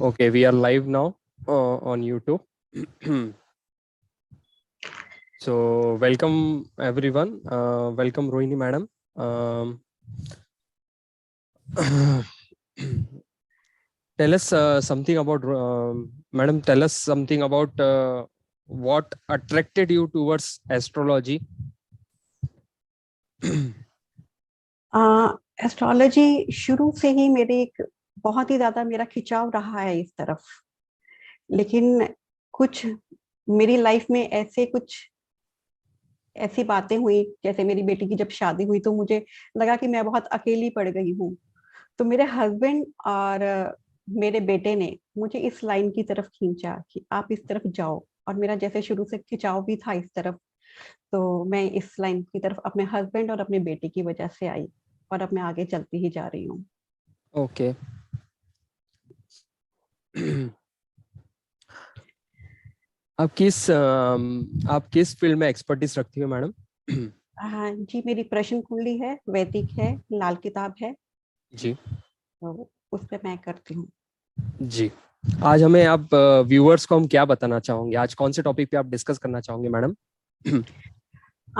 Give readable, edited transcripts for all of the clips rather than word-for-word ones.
Okay, we are live now on YouTube. So, welcome everyone. Welcome Rohini madam. Tell us something about madam. Tell us something about what attracted you towards astrology. Astrology शुरू से ही मेरे एक बहुत ही ज्यादा मेरा खिंचाव रहा है इस तरफ, लेकिन कुछ मेरी लाइफ में ऐसी बातें हुई। जैसे मेरी बेटी की जब शादी हुई तो मुझे लगा कि मैं बहुत अकेली पड़ गई हूँ। तो मेरे हस्बैंड और मेरे बेटे ने मुझे इस लाइन की तरफ खींचा कि आप इस तरफ जाओ, और मेरा जैसे शुरू से खिंचाव भी था इस तरफ, तो मैं इस लाइन की तरफ अपने हस्बैंड और अपने बेटे की वजह से आई, और अब मैं आगे चलती ही जा रही हूँ। ओके। आप किस फील्ड में एक्सपर्टीज रखती हो मैडम? हाँ जी, मेरी प्रश्न कुंडली है, वैदिक है, लाल किताब है, जी तो उस पे मैं करती हूँ। जी। आज हमें आप व्यूअर्स को हम क्या बताना चाहोगे? आज कौन से टॉपिक पे आप डिस्कस करना चाहोगे मैडम?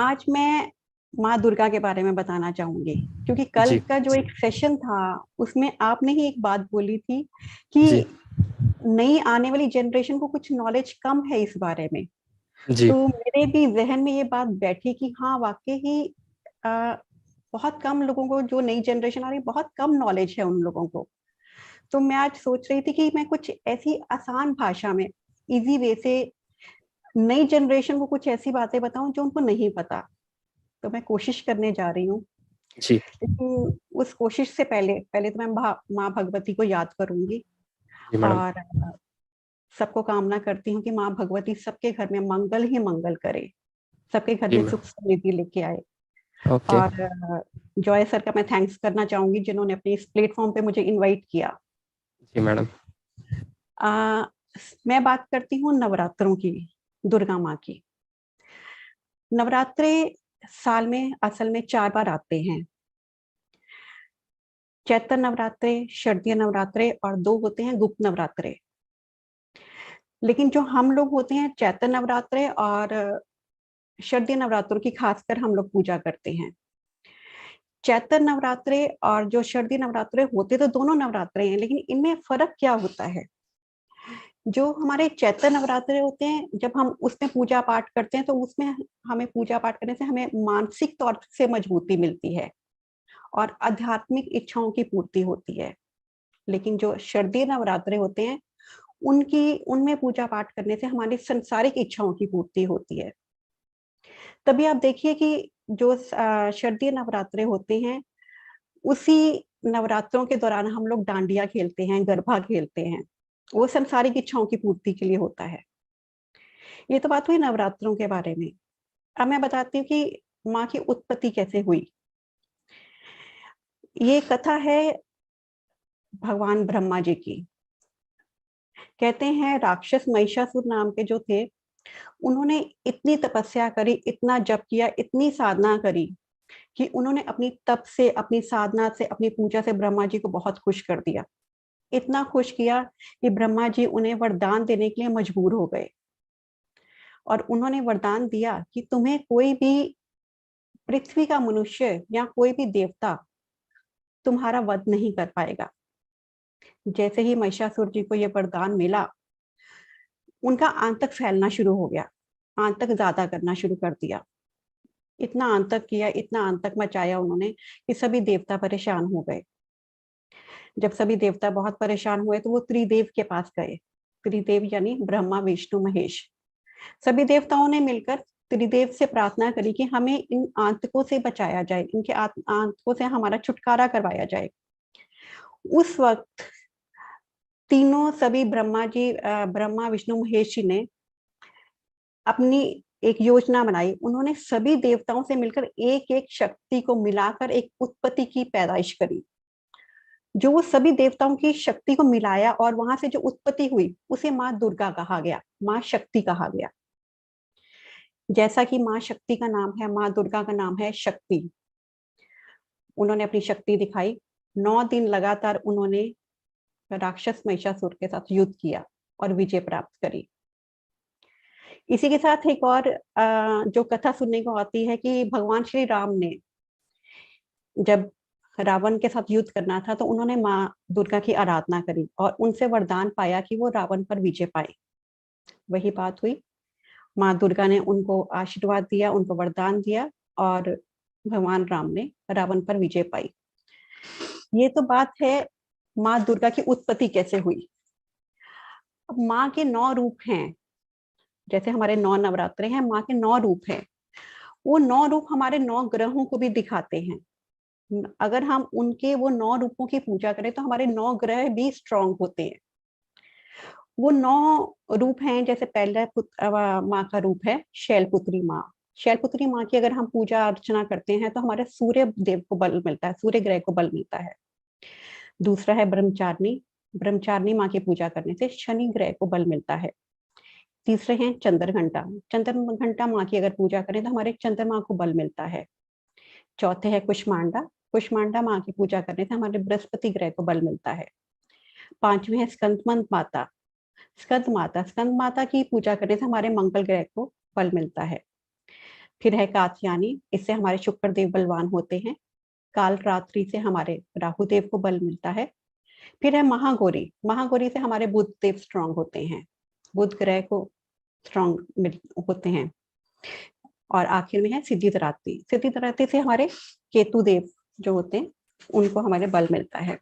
आज मैं माँ दुर्गा के बारे में बताना चाहूंगी, क्योंकि कल जी का जो एक सेशन था उसमें आपने ही एक बात बोली थी जी कि नई आने वाली जनरेशन को कुछ नॉलेज कम है इस बारे में। जी तो मेरे भी जहन में ये बात बैठी कि हाँ, वाकई ही अ, बहुत कम लोगों को, जो नई जनरेशन आ रही, बहुत कम नॉलेज है उन लोगों को। तो मैं आज सोच रही थी कि मैं कुछ ऐसी आसान भाषा में, इजी वे से नई जनरेशन को कुछ ऐसी बातें बताऊं जो उनको नहीं पता। तो मैं कोशिश करने जा रही हूँ, जी लेकिन उस कोशिश से पहले पहले तो मैं माँ भगवती को याद करूंगी, जी मैडम। और सबको कामना करती हूँ कि माँ भगवती सबके घर में मंगल ही मंगल करे, सबके घर जी में मैम। सुख समृद्धि लेके आए। ओके। और जॉय सर का मैं थैंक्स करना चाहूंगी जिन्होंने अपने इस प्लेटफॉर्म पे मुझे इनवाइट किया। जी मैडम। आ, मैं बात करती हूँ नवरात्रों की, दुर्गा माँ की। नवरात्रे साल में असल में 4 बार आते हैं। चैत्र नवरात्रे, शारदीय नवरात्रे, और 2 होते हैं गुप्त नवरात्रे। लेकिन जो हम लोग होते हैं, चैत्र नवरात्रे और शारदीय नवरात्रों की खासकर हम लोग पूजा करते हैं। चैत्र नवरात्रे और जो शारदीय नवरात्रे होते तो दोनों नवरात्रे हैं, लेकिन इनमें फर्क क्या होता है? जो हमारे चैत्र नवरात्रे होते हैं, जब हम उसमें पूजा पाठ करते हैं तो उसमें हमें पूजा पाठ करने से हमें मानसिक तौर से मजबूती मिलती है और आध्यात्मिक इच्छाओं की पूर्ति होती है। लेकिन जो शारदीय नवरात्रे होते हैं, उनमें पूजा पाठ करने से हमारी संसारिक इच्छाओं की पूर्ति होती है। तभी आप देखिए कि जो शारदीय नवरात्रे होते हैं, उसी नवरात्रों के दौरान हम लोग डांडिया खेलते हैं, गरबा खेलते हैं। वो संसारिक इच्छाओं की पूर्ति के लिए होता है। ये तो बात हुई नवरात्रों के बारे में। अब मैं बताती हूँ कि माँ की उत्पत्ति कैसे हुई। ये कथा है भगवान ब्रह्मा जी की। कहते हैं राक्षस महिषासुर नाम के जो थे, उन्होंने इतनी तपस्या करी, इतना जप किया, इतनी साधना करी कि उन्होंने अपनी तप से, अपनी साधना से, अपनी पूजा से ब्रह्मा जी को बहुत खुश कर दिया। इतना खुश किया कि ब्रह्मा जी उन्हें वरदान देने के लिए मजबूर हो गए, और उन्होंने वरदान दिया कि तुम्हें कोई भी पृथ्वी का मनुष्य या कोई भी देवता तुम्हारा वध नहीं कर पाएगा। जैसे ही महिषासुर जी को यह वरदान मिला, उनका आंतक फैलना शुरू हो गया, आंतक ज्यादा करना शुरू कर दिया। इतना आंतक किया, इतना आंतक मचाया उन्होंने कि सभी देवता परेशान हो गए। जब सभी देवता बहुत परेशान हुए तो वो त्रिदेव के पास गए। त्रिदेव यानी ब्रह्मा, विष्णु, महेश। सभी देवताओं ने मिलकर त्रिदेव से प्रार्थना करी कि हमें इन आंतकों से बचाया जाए, इनके आंतकों से हमारा छुटकारा करवाया जाए। उस वक्त तीनों सभी ब्रह्मा, विष्णु, महेश जी ने अपनी एक योजना बनाई। उन्होंने सभी देवताओं से मिलकर एक एक शक्ति को मिलाकर एक उत्पत्ति की पैदाइश करी। जो वो सभी देवताओं की शक्ति को मिलाया और वहां से जो उत्पत्ति हुई, उसे माँ दुर्गा कहा गया, माँ शक्ति कहा गया। जैसा कि माँ शक्ति का नाम है, माँ दुर्गा का नाम है शक्ति। उन्होंने अपनी शक्ति दिखाई। 9 दिन लगातार उन्होंने राक्षस महिषासुर के साथ युद्ध किया और विजय प्राप्त करी। इसी के साथ एक और जो कथा सुनने को आती है कि भगवान श्री राम ने जब रावण के साथ युद्ध करना था तो उन्होंने माँ दुर्गा की आराधना करी और उनसे वरदान पाया कि वो रावण पर विजय पाए। वही बात हुई, माँ दुर्गा ने उनको आशीर्वाद दिया, उनको वरदान दिया और भगवान राम ने रावण पर विजय पाई। ये तो बात है माँ दुर्गा की उत्पत्ति कैसे हुई। अब माँ के 9 रूप हैं, जैसे हमारे 9 नवरात्रे हैं, माँ के 9 रूप हैं। वो 9 रूप हमारे 9 ग्रहों को भी दिखाते हैं। अगर हम उनके वो 9 रूपों की पूजा करें तो हमारे 9 ग्रह भी स्ट्रांग होते हैं। वो 9 रूप हैं, जैसे पहला माँ का रूप है शैलपुत्री माँ। शैलपुत्री माँ की अगर हम पूजा अर्चना करते हैं तो हमारे सूर्य देव को बल मिलता है, सूर्य ग्रह को बल मिलता है। दूसरा है ब्रह्मचारिणी, ब्रह्मचारिणी माँ की पूजा करने से शनि ग्रह को बल मिलता है। तीसरे हैं चंद्रघंटा, चंद्रघंटा माँ की अगर पूजा करें तो हमारे चंद्रमा को बल मिलता है। चौथे है कुष्मांडा, कुष्मांडा माँ की पूजा करने से हमारे बृहस्पति ग्रह को बल मिलता है। पांचवें है स्कंदमंत माता, स्कंद माता, स्कंद माता की पूजा करने से हमारे मंगल ग्रह को बल मिलता है। फिर है कात्यायनी, इससे हमारे शुक्र देव बलवान होते हैं। काल रात्रि से हमारे राहु देव को बल मिलता है। फिर है महागौरी, महागौरी से हमारे बुध देव स्ट्रांग होते हैं, बुध ग्रह को स्ट्रांग होते हैं। और आखिर में है सिद्धिदात्री, सिद्धिदात्री से हमारे केतु देव जो होते हैं उनको हमारे बल मिलता है।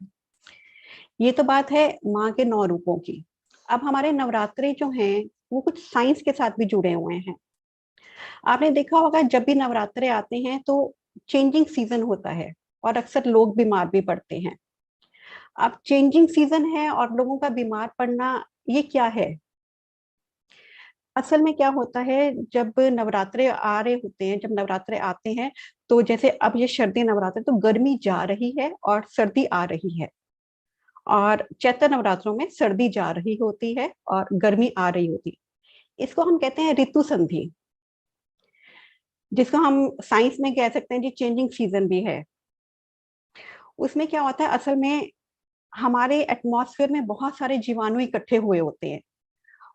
ये तो बात है माँ के 9 रूपों की। अब हमारे नवरात्रे जो हैं वो कुछ साइंस के साथ भी जुड़े हुए हैं। आपने देखा होगा जब भी नवरात्रे आते हैं तो चेंजिंग सीजन होता है और अक्सर लोग बीमार भी पड़ते हैं। अब चेंजिंग सीजन है और लोगों का बीमार पड़ना ये क्या है? असल में क्या होता है, जब नवरात्रे आ रहे होते हैं, जब नवरात्रे आते हैं तो जैसे अब ये सर्दी नवरात्रे, तो गर्मी जा रही है और सर्दी आ रही है। और चैत्र नवरात्रों में सर्दी जा रही होती है और गर्मी आ रही होती है। इसको हम कहते हैं ऋतु संधि, जिसको हम साइंस में कह सकते हैं जी चेंजिंग सीजन भी है। उसमें क्या होता है, असल में हमारे एटमॉस्फेयर में बहुत सारे जीवाणु इकट्ठे हुए होते हैं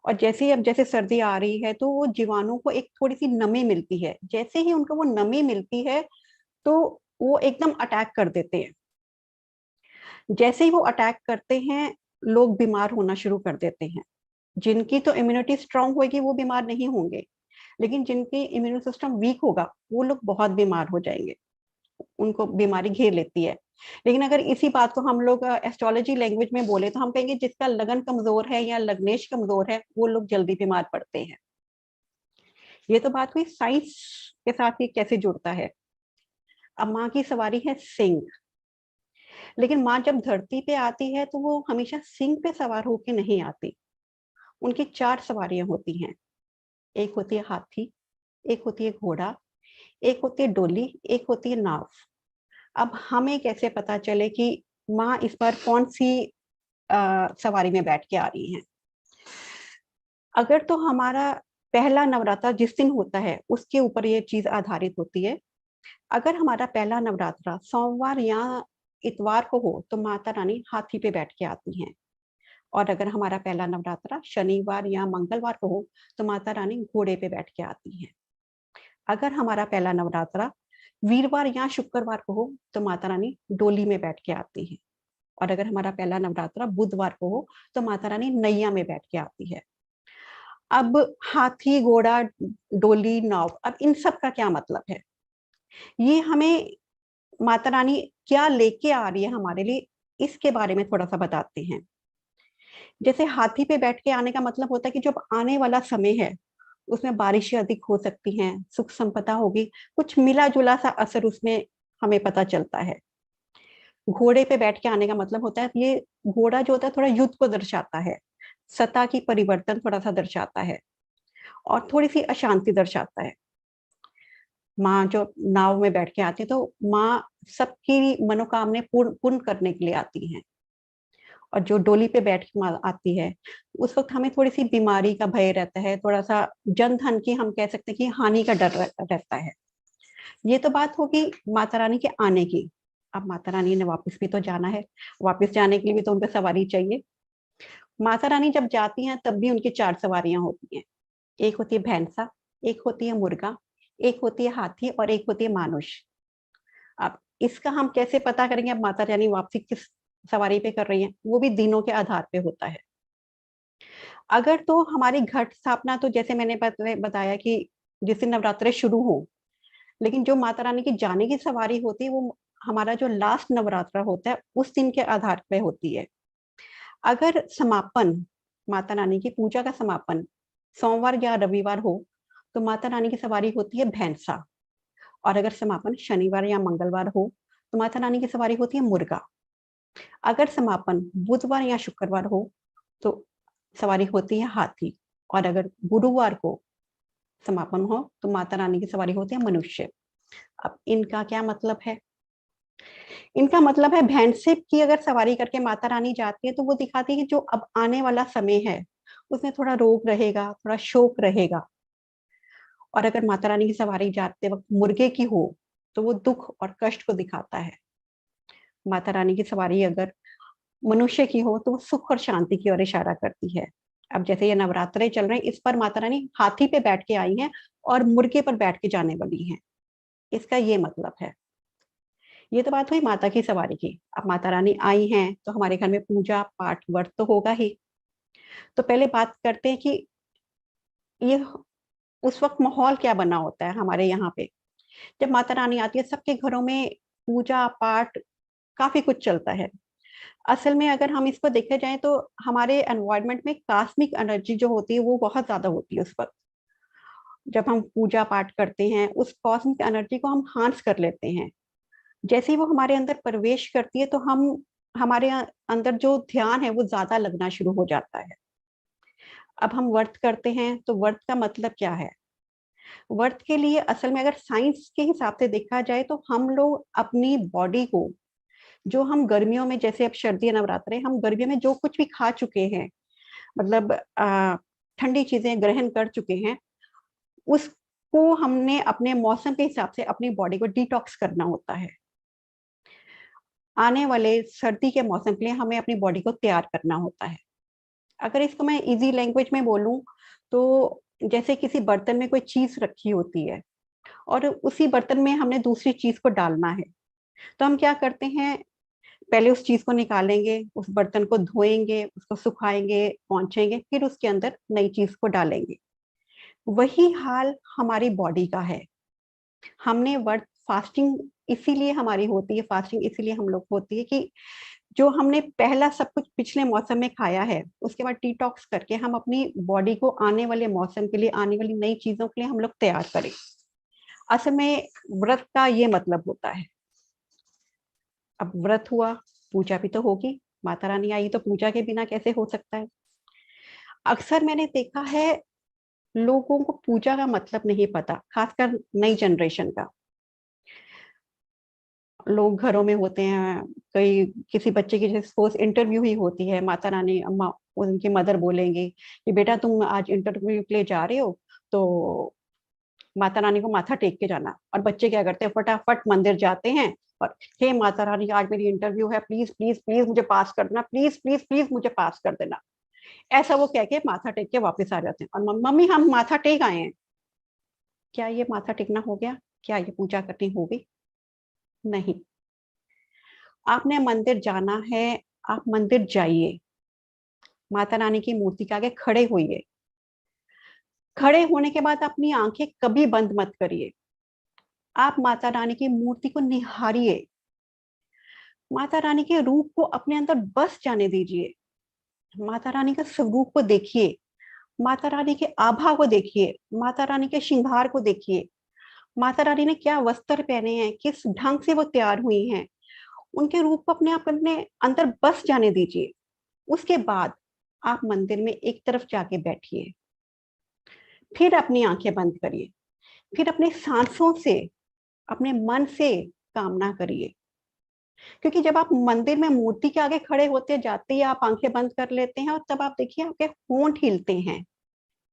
और जैसे ही अब जैसे सर्दी आ रही है तो वो जीवाणु को एक थोड़ी सी नमी मिलती है। जैसे ही उनको वो नमी मिलती है तो वो एकदम अटैक कर देते हैं। जैसे ही वो अटैक करते हैं लोग बीमार होना शुरू कर देते हैं। जिनकी तो इम्यूनिटी स्ट्रांग होगी वो बीमार नहीं होंगे, लेकिन जिनकी इम्यून सिस्टम वीक होगा वो लोग बहुत बीमार हो जाएंगे, उनको बीमारी घेर लेती है। लेकिन अगर इसी बात को हम लोग एस्ट्रोलॉजी लैंग्वेज में बोले तो हम कहेंगे जिसका लगन कमजोर है या लग्नेश कमजोर है वो लोग जल्दी बीमार पड़ते हैं। ये तो बात हुई साइंस के साथ ये कैसे जुड़ता है। अब माँ की सवारी है सिंह, लेकिन माँ जब धरती पे आती है तो वो हमेशा सिंह पे सवार होके नहीं आती। उनकी 4 सवारियां होती हैं। एक होती है हाथी, एक होती है घोड़ा, एक होती है डोली, एक होती है नाव। अब हमें कैसे पता चले कि माँ इस बार कौन सी सवारी में बैठ के आ रही हैं? अगर तो हमारा पहला नवरात्र जिस दिन होता है उसके ऊपर ये चीज आधारित होती है। अगर हमारा पहला नवरात्रा सोमवार या इतवार को हो तो माता रानी हाथी पे बैठ के आती हैं, और अगर हमारा पहला नवरात्रा शनिवार या मंगलवार को हो तो माता रानी घोड़े पे बैठ के आती हैं। अगर हमारा पहला नवरात्रा वीरवार या शुक्रवार को हो तो माता रानी डोली में बैठ के आती है, और अगर हमारा पहला नवरात्रा बुधवार को हो तो माता रानी नैया में बैठ के आती है। अब हाथी, घोड़ा, डोली, नाव, अब इन सब का क्या मतलब है? ये हमें माता रानी क्या लेके आ रही है हमारे लिए, इसके बारे में थोड़ा सा बताते हैं। जैसे हाथी पे बैठ के आने का मतलब होता है कि जब आने वाला समय है उसमें बारिशें अधिक हो सकती हैं, सुख संपदा होगी, कुछ मिला जुला सा असर उसमें हमें पता चलता है। घोड़े पे बैठ के आने का मतलब होता है, ये घोड़ा जो होता है थोड़ा युद्ध को दर्शाता है, सत्ता की परिवर्तन थोड़ा सा दर्शाता है और थोड़ी सी अशांति दर्शाता है। माँ जो नाव में बैठ के आती है तो माँ सबकी मनोकामना पूर्ण करने के लिए आती हैं, और जो डोली पे बैठ के आती है उस वक्त हमें थोड़ी सी बीमारी का भय रहता है, थोड़ा सा जन धन की हम कह सकते हैं कि हानि का डर रहता है। ये तो बात होगी माता रानी के आने की। अब माता रानी ने वापस भी तो जाना है, वापस जाने के लिए भी तो उनको सवारी चाहिए। माता रानी जब जाती हैं तब भी उनकी 4 सवारियां होती हैं। एक होती है भैंसा, एक होती है मुर्गा, एक होती है हाथी और एक होती है मानुष। अब इसका हम कैसे पता करेंगे अब माता रानी वापसी किस सवारी पे कर रही हैं? वो भी दिनों के आधार पे होता है। अगर तो हमारी घट स्थापना तो जैसे मैंने बताया कि जिस दिन नवरात्रे शुरू हो, लेकिन जो माता रानी की जाने की सवारी होती है वो हमारा जो लास्ट नवरात्रा होता है उस दिन के आधार पे होती है। अगर समापन माता रानी की पूजा का समापन सोमवार या रविवार हो तो माता रानी की सवारी होती है भैंसा, और अगर समापन शनिवार या मंगलवार हो तो माता रानी की सवारी होती है मुर्गा। अगर समापन बुधवार या शुक्रवार हो तो सवारी होती है हाथी, और अगर गुरुवार को समापन हो तो माता रानी की सवारी होती है मनुष्य। अब इनका क्या मतलब है? इनका मतलब है भैंसे की अगर सवारी करके माता रानी जाती है तो वो दिखाती है कि जो अब आने वाला समय है उसमें थोड़ा रोग रहेगा, थोड़ा शोक रहेगा। और अगर माता रानी की सवारी जाते वक्त मुर्गे की हो तो वो दुख और कष्ट को दिखाता है। माता रानी की सवारी अगर मनुष्य की हो तो वो सुख और शांति की ओर इशारा करती है। अब जैसे ये नवरात्रे चल रहे हैं, इस पर माता रानी हाथी पे बैठ के आई हैं और मुर्गे पर बैठ के जाने वाली हैं। इसका ये मतलब है। ये तो बात हुई माता की सवारी की। अब माता रानी आई हैं तो हमारे घर में पूजा पाठ व्रत तो होगा ही। तो पहले बात करते हैं कि ये उस वक्त माहौल क्या बना होता है हमारे यहाँ पे। जब माता रानी आती है सबके घरों में पूजा पाठ काफी कुछ चलता है। असल में अगर हम इसको देखे जाए तो हमारे एनवायरनमेंट में कॉस्मिक एनर्जी जो होती है वो बहुत ज्यादा होती है उस वक्त। जब हम पूजा पाठ करते हैं उस कॉस्मिक एनर्जी को हम हांस कर लेते हैं। जैसे ही वो हमारे अंदर प्रवेश करती है तो हम हमारे अंदर जो ध्यान है वो ज्यादा लगना शुरू हो जाता है। अब हम व्रत करते हैं तो व्रत का मतलब क्या है? व्रत के लिए असल में अगर साइंस के हिसाब से देखा जाए तो हम लोग अपनी बॉडी को, जो हम गर्मियों में जैसे अब सर्दी नवरात्रे हम गर्मियों में जो कुछ भी खा चुके हैं, मतलब ठंडी चीजें ग्रहण कर चुके हैं, उसको हमने अपने मौसम के हिसाब से अपनी बॉडी को डिटॉक्स करना होता है। आने वाले सर्दी के मौसम के लिए हमें अपनी बॉडी को तैयार करना होता है। अगर इसको मैं इजी लैंग्वेज में बोलूं तो जैसे किसी बर्तन में कोई चीज रखी होती है और उसी बर्तन में हमने दूसरी चीज को डालना है, तो हम क्या करते हैं, पहले उस चीज को निकालेंगे, उस बर्तन को धोएंगे, उसको सुखाएंगे, पोंछेंगे, फिर उसके अंदर नई चीज को डालेंगे। वही हाल हमारी बॉडी का है। हमने वर्त फास्टिंग इसीलिए हमारी होती है, फास्टिंग इसीलिए हम लोग होती है कि जो हमने पहला सब कुछ पिछले मौसम में खाया है उसके बाद डिटॉक्स करके हम अपनी बॉडी को आने वाले मौसम के लिए, आने वाली नई चीजों के लिए हम लोग तैयार करें। असल में व्रत का ये मतलब होता है। अब व्रत हुआ, पूजा भी तो होगी, माता रानी आई तो पूजा के बिना कैसे हो सकता है। अक्सर मैंने देखा है लोगों को पूजा का मतलब नहीं पता, खासकर नई जनरेशन का। लोग घरों में होते हैं, कई किसी बच्चे की जैसे सपोज इंटरव्यू ही होती है, माता रानी अम्मा उनकी मदर बोलेंगे कि बेटा तुम आज इंटरव्यू के लिए जा रहे हो तो माता रानी को माथा टेक के जाना। और बच्चे क्या करते हैं, फटाफट मंदिर जाते हैं और हे माता रानी आज मेरी इंटरव्यू है, प्लीज प्लीज प्लीज मुझे पास कर देना, प्लीज प्लीज प्लीज मुझे पास कर देना। ऐसा वो कह के माथा टेक के वापस आ जाते हैं और मम्मी हम माथा टेक आए हैं। क्या ये माथा टेकना हो गया? क्या ये पूजा करनी हो गई? नहीं। आपने मंदिर जाना है, आप मंदिर जाइए, माता रानी की मूर्ति के आगे खड़े होइए। खड़े होने के बाद अपनी आंखें कभी बंद मत करिए। आप माता रानी की मूर्ति को निहारिए, माता रानी के रूप को अपने अंदर बस जाने दीजिए। माता रानी का स्वरूप को देखिए, माता रानी के आभा को देखिए, माता रानी के श्रृंगार को देखिए, माता रानी ने क्या वस्त्र पहने हैं, किस ढंग से वो तैयार हुई हैं, उनके रूप को अपने अंदर बस जाने दीजिए। उसके बाद आप मंदिर में एक तरफ जाके बैठिए, फिर अपनी आंखें बंद करिए, फिर अपने सांसों से, अपने मन से कामना करिए। क्योंकि जब आप मंदिर में मूर्ति के आगे खड़े होते जाते ही आप आंखें बंद कर लेते हैं और तब आप देखिए आपके होंठ हिलते हैं।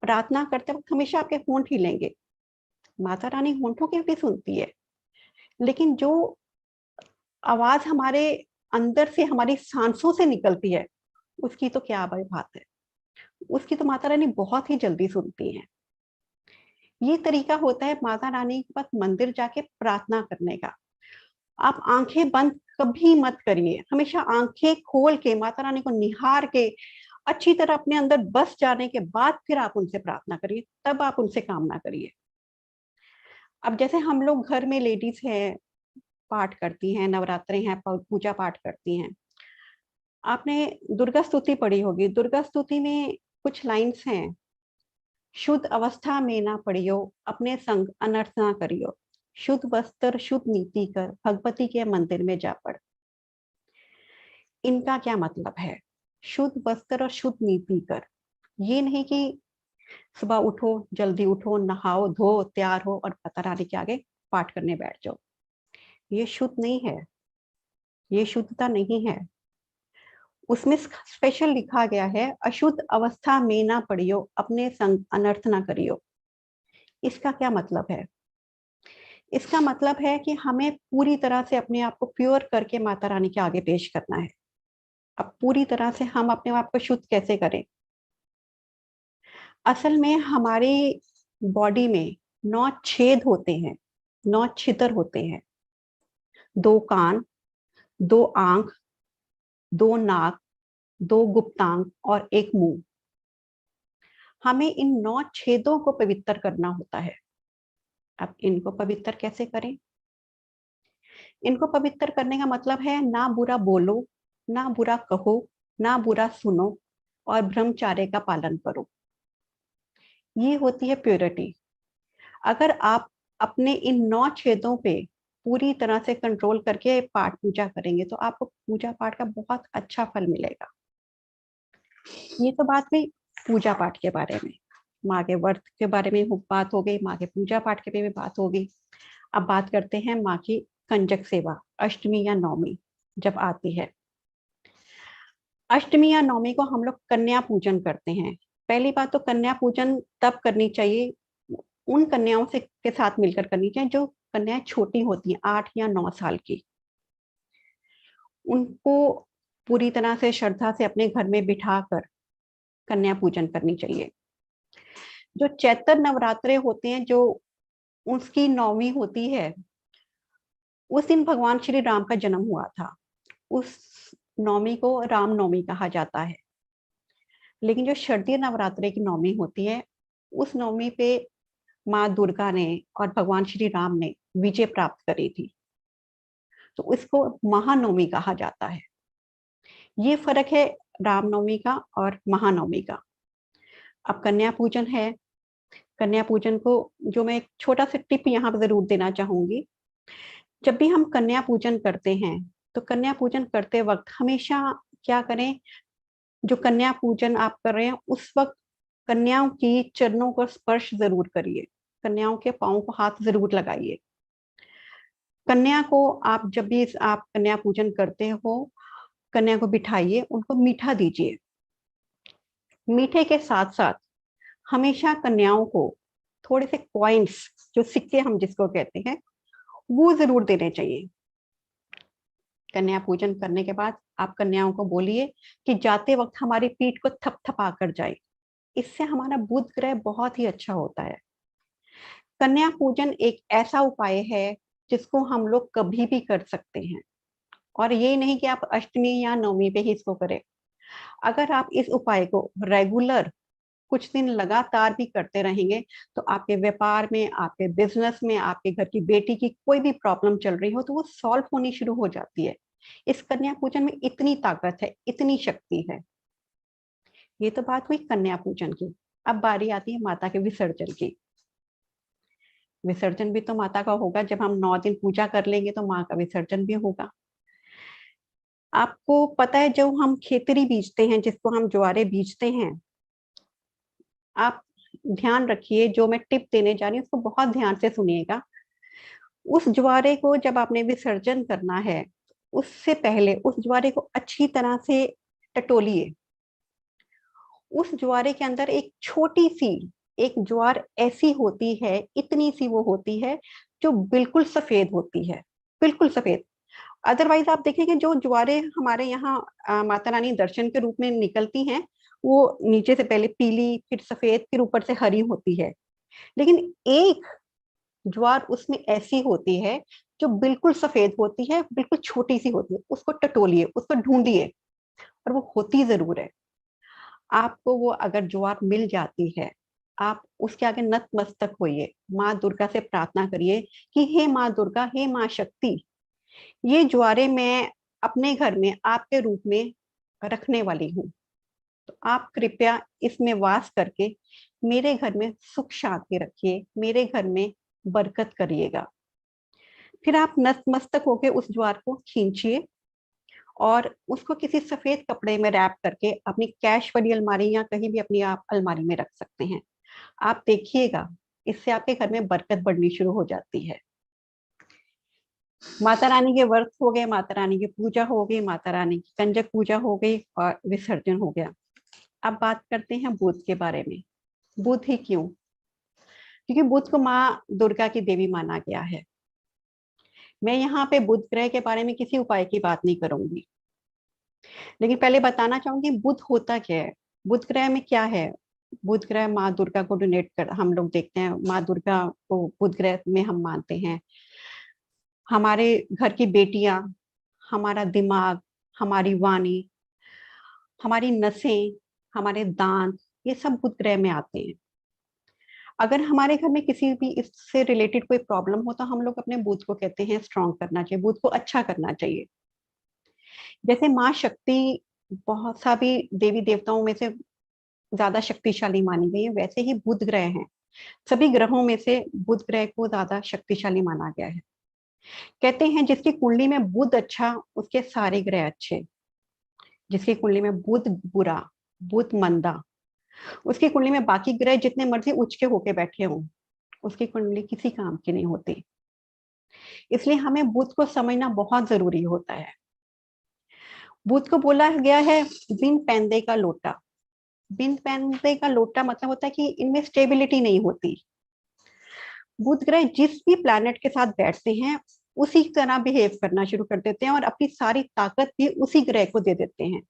प्रार्थना करते वक्त हमेशा आपके होंठ हिलेंगे। माता रानी होंठों की भी सुनती है, लेकिन जो आवाज हमारे अंदर से, हमारी सांसों से निकलती है, उसकी तो क्या बड़ी बात है, उसकी तो माता रानी बहुत ही जल्दी सुनती हैं। ये तरीका होता है माता रानी के पास मंदिर जाके प्रार्थना करने का। आप आंखें बंद कभी मत करिए, हमेशा आंखें खोल के माता रानी को निहार के अच्छी तरह अपने अंदर बस जाने के बाद फिर आप उनसे प्रार्थना करिए, तब आप उनसे कामना करिए। अब जैसे हम लोग घर में लेडीज हैं, पाठ करती हैं, नवरात्रे हैं, पूजा पाठ करती हैं। आपने दुर्गा स्तुति पढ़ी होगी, दुर्गा स्तुति में कुछ लाइन्स हैं, शुद्ध अवस्था में ना पढ़ियो, अपने संग अनर्थ ना करियो, शुद्ध वस्त्र शुद्ध नीति कर, भगवती के मंदिर में जा पढ़। इनका क्या मतलब है? शुद्ध वस्त्र और शुद्ध नीति कर, ये नहीं कि सुबह उठो, जल्दी उठो, नहाओ धो तैयार हो और माता रानी के आगे पाठ करने बैठ जाओ। ये शुद्ध नहीं है, ये शुद्धता नहीं है। उसमें स्पेशल लिखा गया है, अशुद्ध अवस्था में ना पढ़ियो, अपने संग अनर्थ ना करियो। इसका क्या मतलब है? इसका मतलब है कि हमें पूरी तरह से अपने आप को प्योर करके माता रानी के आगे पेश करना है। अब पूरी तरह से हम अपने आप को शुद्ध कैसे करें? असल में हमारी बॉडी में 9 छेद होते हैं, 9 छिद्र होते हैं, 2 कान, 2 आंख, 2 नाक, 2 गुप्तांग और 1 मुंह। हमें इन 9 छेदों को पवित्र करना होता है। अब इनको पवित्र कैसे करें? इनको पवित्र करने का मतलब है, ना बुरा बोलो, ना बुरा कहो, ना बुरा सुनो और ब्रह्मचार्य का पालन करो। ये होती है प्योरिटी। अगर आप अपने इन 9 छेदों पे पूरी तरह से कंट्रोल करके पाठ पूजा करेंगे तो आपको पूजा पाठ का बहुत अच्छा फल मिलेगा। ये तो बात हुई पूजा पाठ के बारे में, माँ के व्रत के बारे में बात हो गई, माँ के पूजा पाठ के बारे में बात हो गई। अब बात करते हैं माँ की कंजक सेवा, अष्टमी या नवमी जब आती है। अष्टमी या नवमी को हम लोग कन्या पूजन करते हैं। पहली बात तो कन्या पूजन तब करनी चाहिए, उन कन्याओं से के साथ मिलकर करनी चाहिए जो कन्याएं छोटी होती हैं, 8 या 9 साल की। उनको पूरी तरह से श्रद्धा से अपने घर में बिठाकर कन्या पूजन करनी चाहिए। जो चैत्र नवरात्रे होते हैं, जो उसकी नौवीं होती है, उस दिन भगवान श्री राम का जन्म हुआ था। उस नौमी को राम नौमी कहा जाता है। लेकिन जो शारदीय नवरात्रे की नौमी होती है, उस नौमी पे माँ दुर्गा ने और भगवान श्री राम ने विजय प्राप्त करी थी, तो इसको महानवमी कहा जाता है। ये फर्क है रामनवमी का और महानवमी का। अब कन्या पूजन है। कन्या पूजन को जो मैं एक छोटा सा टिप यहाँ पर जरूर देना चाहूंगी, जब भी हम कन्या पूजन करते हैं तो कन्या पूजन करते वक्त हमेशा क्या करें, जो कन्या पूजन आप कर रहे हैं उस वक्त कन्याओं की चरणों को स्पर्श जरूर करिए, कन्याओं के पांव को हाथ जरूर लगाइए। कन्या को आप जब भी आप कन्या पूजन करते हो, कन्या को बिठाइए, उनको मीठा दीजिए। मीठे के साथ साथ हमेशा कन्याओं को थोड़े से कॉइन्स, जो सिक्के हम जिसको कहते हैं, वो जरूर देने चाहिए। कन्या पूजन करने के बाद आप कन्याओं को बोलिए कि जाते वक्त हमारी पीठ को थपथपा कर जाए। इससे हमारा बुध ग्रह बहुत ही अच्छा होता है। कन्या पूजन एक ऐसा उपाय है जिसको हम लोग कभी भी कर सकते हैं, और ये नहीं कि आप अष्टमी या नवमी पे ही इसको करें। अगर आप इस उपाय को रेगुलर कुछ दिन लगातार भी करते रहेंगे तो आपके व्यापार में, आपके बिजनेस में, आपके घर की बेटी की कोई भी प्रॉब्लम चल रही हो तो वो सॉल्व होनी शुरू हो जाती है। इस कन्या पूजन में इतनी ताकत है, इतनी शक्ति है। ये तो बात हुई कन्या पूजन की। अब बारी आती है माता के विसर्जन की। विसर्जन भी तो माता का होगा, जब हम 9 दिन पूजा कर लेंगे तो माँ का विसर्जन भी होगा। आपको पता है, जो हम खेतरी बीजते हैं, जिसको हम ज्वारे बीजते हैं, आप ध्यान रखिए, जो मैं टिप देने जा रही हूँ उसको बहुत ध्यान से सुनिएगा। उस ज्वारे को जब आपने विसर्जन करना है, उससे पहले उस ज्वारे को अच्छी तरह से टटोलिए। उस ज्वारे के अंदर एक छोटी सी एक ज्वार ऐसी होती है, इतनी सी वो होती है, जो बिल्कुल सफेद होती है, बिल्कुल सफेद। अदरवाइज आप देखेंगे जो ज्वारे हमारे यहाँ माता रानी दर्शन के रूप में निकलती हैं, वो नीचे से पहले पीली, फिर सफेद, फिर ऊपर से हरी होती है। लेकिन एक ज्वार उसमें ऐसी होती है जो बिल्कुल सफेद होती है, बिल्कुल छोटी सी होती है। उसको टटोलिए, उसको ढूंढिए, और वो होती जरूर है। आपको वो अगर ज्वार मिल जाती है, आप उसके आगे नतमस्तक होइए, माँ दुर्गा से प्रार्थना करिए कि हे माँ दुर्गा, हे माँ शक्ति, ये ज्वारे मैं अपने घर में आपके रूप में रखने वाली हूँ, तो आप कृपया इसमें वास करके मेरे घर में सुख शांति रखिए, मेरे घर में बरकत करिएगा। फिर आप नतमस्तक होकर उस ज्वार को खींचिए और उसको किसी सफेद कपड़े में रैप करके अपनी कैश वाली अलमारी या कहीं भी अपनी आप अलमारी में रख सकते हैं। आप देखिएगा, इससे आपके घर में बरकत बढ़नी शुरू हो जाती है। माता रानी के व्रत हो गए, माता रानी की पूजा हो गई, माता रानी की कंजक पूजा हो गई और विसर्जन हो गया। अब बात करते हैं बुध के बारे में। बुध ही क्यों? क्योंकि बुध को माँ दुर्गा की देवी माना गया है। मैं यहाँ पे बुध ग्रह के बारे में किसी उपाय की बात नहीं करूंगी, लेकिन पहले बताना चाहूंगी बुध होता क्या है, बुध ग्रह में क्या है। बुध ग्रह माँ दुर्गा को डोनेट कर हम लोग देखते हैं, माँ दुर्गा को बुध ग्रह में हम मानते हैं। हमारे घर की बेटियां, हमारा दिमाग, हमारी वाणी, हमारी नसें, हमारे दांत, ये सब बुध ग्रह में आते हैं। अगर हमारे घर में किसी भी इससे रिलेटेड कोई प्रॉब्लम हो तो हम लोग अपने बुध को कहते हैं स्ट्रांग करना चाहिए, बुध को अच्छा करना चाहिए। जैसे माँ शक्ति बहुत सा भी देवी देवताओं में से ज्यादा शक्तिशाली मानी गई है, वैसे ही बुध ग्रह हैं। सभी ग्रहों में से बुध ग्रह को ज्यादा शक्तिशाली माना गया है। कहते हैं जिसकी कुंडली में बुध अच्छा, उसके सारे ग्रह अच्छे। जिसकी कुंडली में बुध बुरा, बुध मंदा, उसकी कुंडली में बाकी ग्रह जितने मर्जी उच्च के होके बैठे हों, उसकी कुंडली किसी काम की नहीं होती। इसलिए हमें बुध को समझना बहुत जरूरी होता है। बुध को बोला गया है बिन पैंदे का लोटा। बिन पैंदे का लोटा मतलब होता है कि इनमें स्टेबिलिटी नहीं होती। बुध ग्रह जिस भी प्लैनेट के साथ बैठते हैं उसी तरह बिहेव करना शुरू कर देते हैं और अपनी सारी ताकत भी उसी ग्रह को दे देते हैं।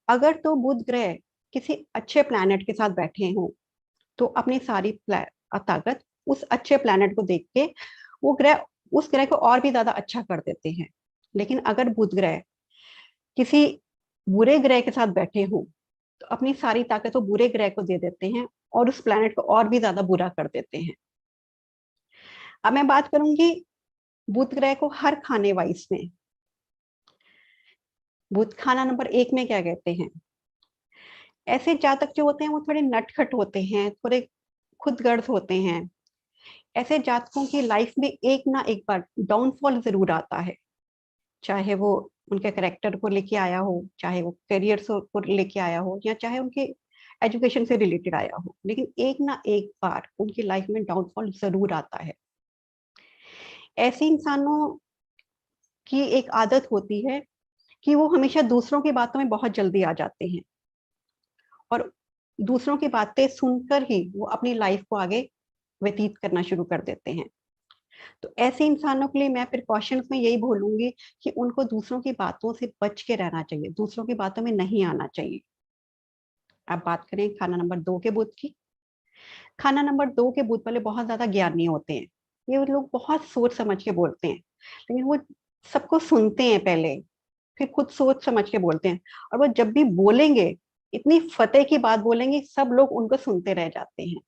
अगर तो बुध ग्रह किसी अच्छे प्लैनेट के साथ बैठे हों तो अपनी सारी ताकत उस अच्छे प्लैनेट को देख के वो ग्रह उस ग्रह को और भी ज्यादा अच्छा कर देते हैं। लेकिन अगर बुध ग्रह किसी बुरे ग्रह के साथ बैठे हों तो अपनी सारी ताकत वो बुरे ग्रह को दे देते हैं और उस प्लैनेट को और भी ज्यादा बुरा कर देते हैं। अब मैं बात करूंगी बुध ग्रह को हर खाने वाइज में। बुध खाना नंबर 1 में क्या कहते हैं? ऐसे जातक जो होते हैं वो थोड़े नटखट होते हैं, थोड़े खुदगर्ज होते हैं। ऐसे जातकों की लाइफ में एक ना एक बार डाउनफॉल जरूर आता है, चाहे वो उनके करेक्टर को लेके आया हो, चाहे वो करियर को लेके आया हो, या चाहे उनके एजुकेशन से रिलेटेड आया हो, लेकिन एक ना एक बार उनकी लाइफ में डाउनफॉल जरूर आता है। ऐसे इंसानों की एक आदत होती है कि वो हमेशा दूसरों की बातों में बहुत जल्दी आ जाते हैं और दूसरों की बातें सुनकर ही वो अपनी लाइफ को आगे व्यतीत करना शुरू कर देते हैं। तो ऐसे इंसानों के लिए मैं प्रिकॉशंस में यही बोलूंगी कि उनको दूसरों की बातों से बच के रहना चाहिए, दूसरों की बातों में नहीं आना चाहिए। अब बात करें खाना नंबर 2 के बुध की। खाना नंबर 2 के बुध वाले बहुत ज्यादा ज्ञानी होते हैं। ये लोग बहुत सोच समझ के बोलते हैं, लेकिन वो सबको सुनते हैं पहले, फिर खुद सोच समझ के बोलते हैं। और वो जब भी बोलेंगे इतनी फतेह की बात बोलेंगे, सब लोग उनको सुनते रह जाते हैं।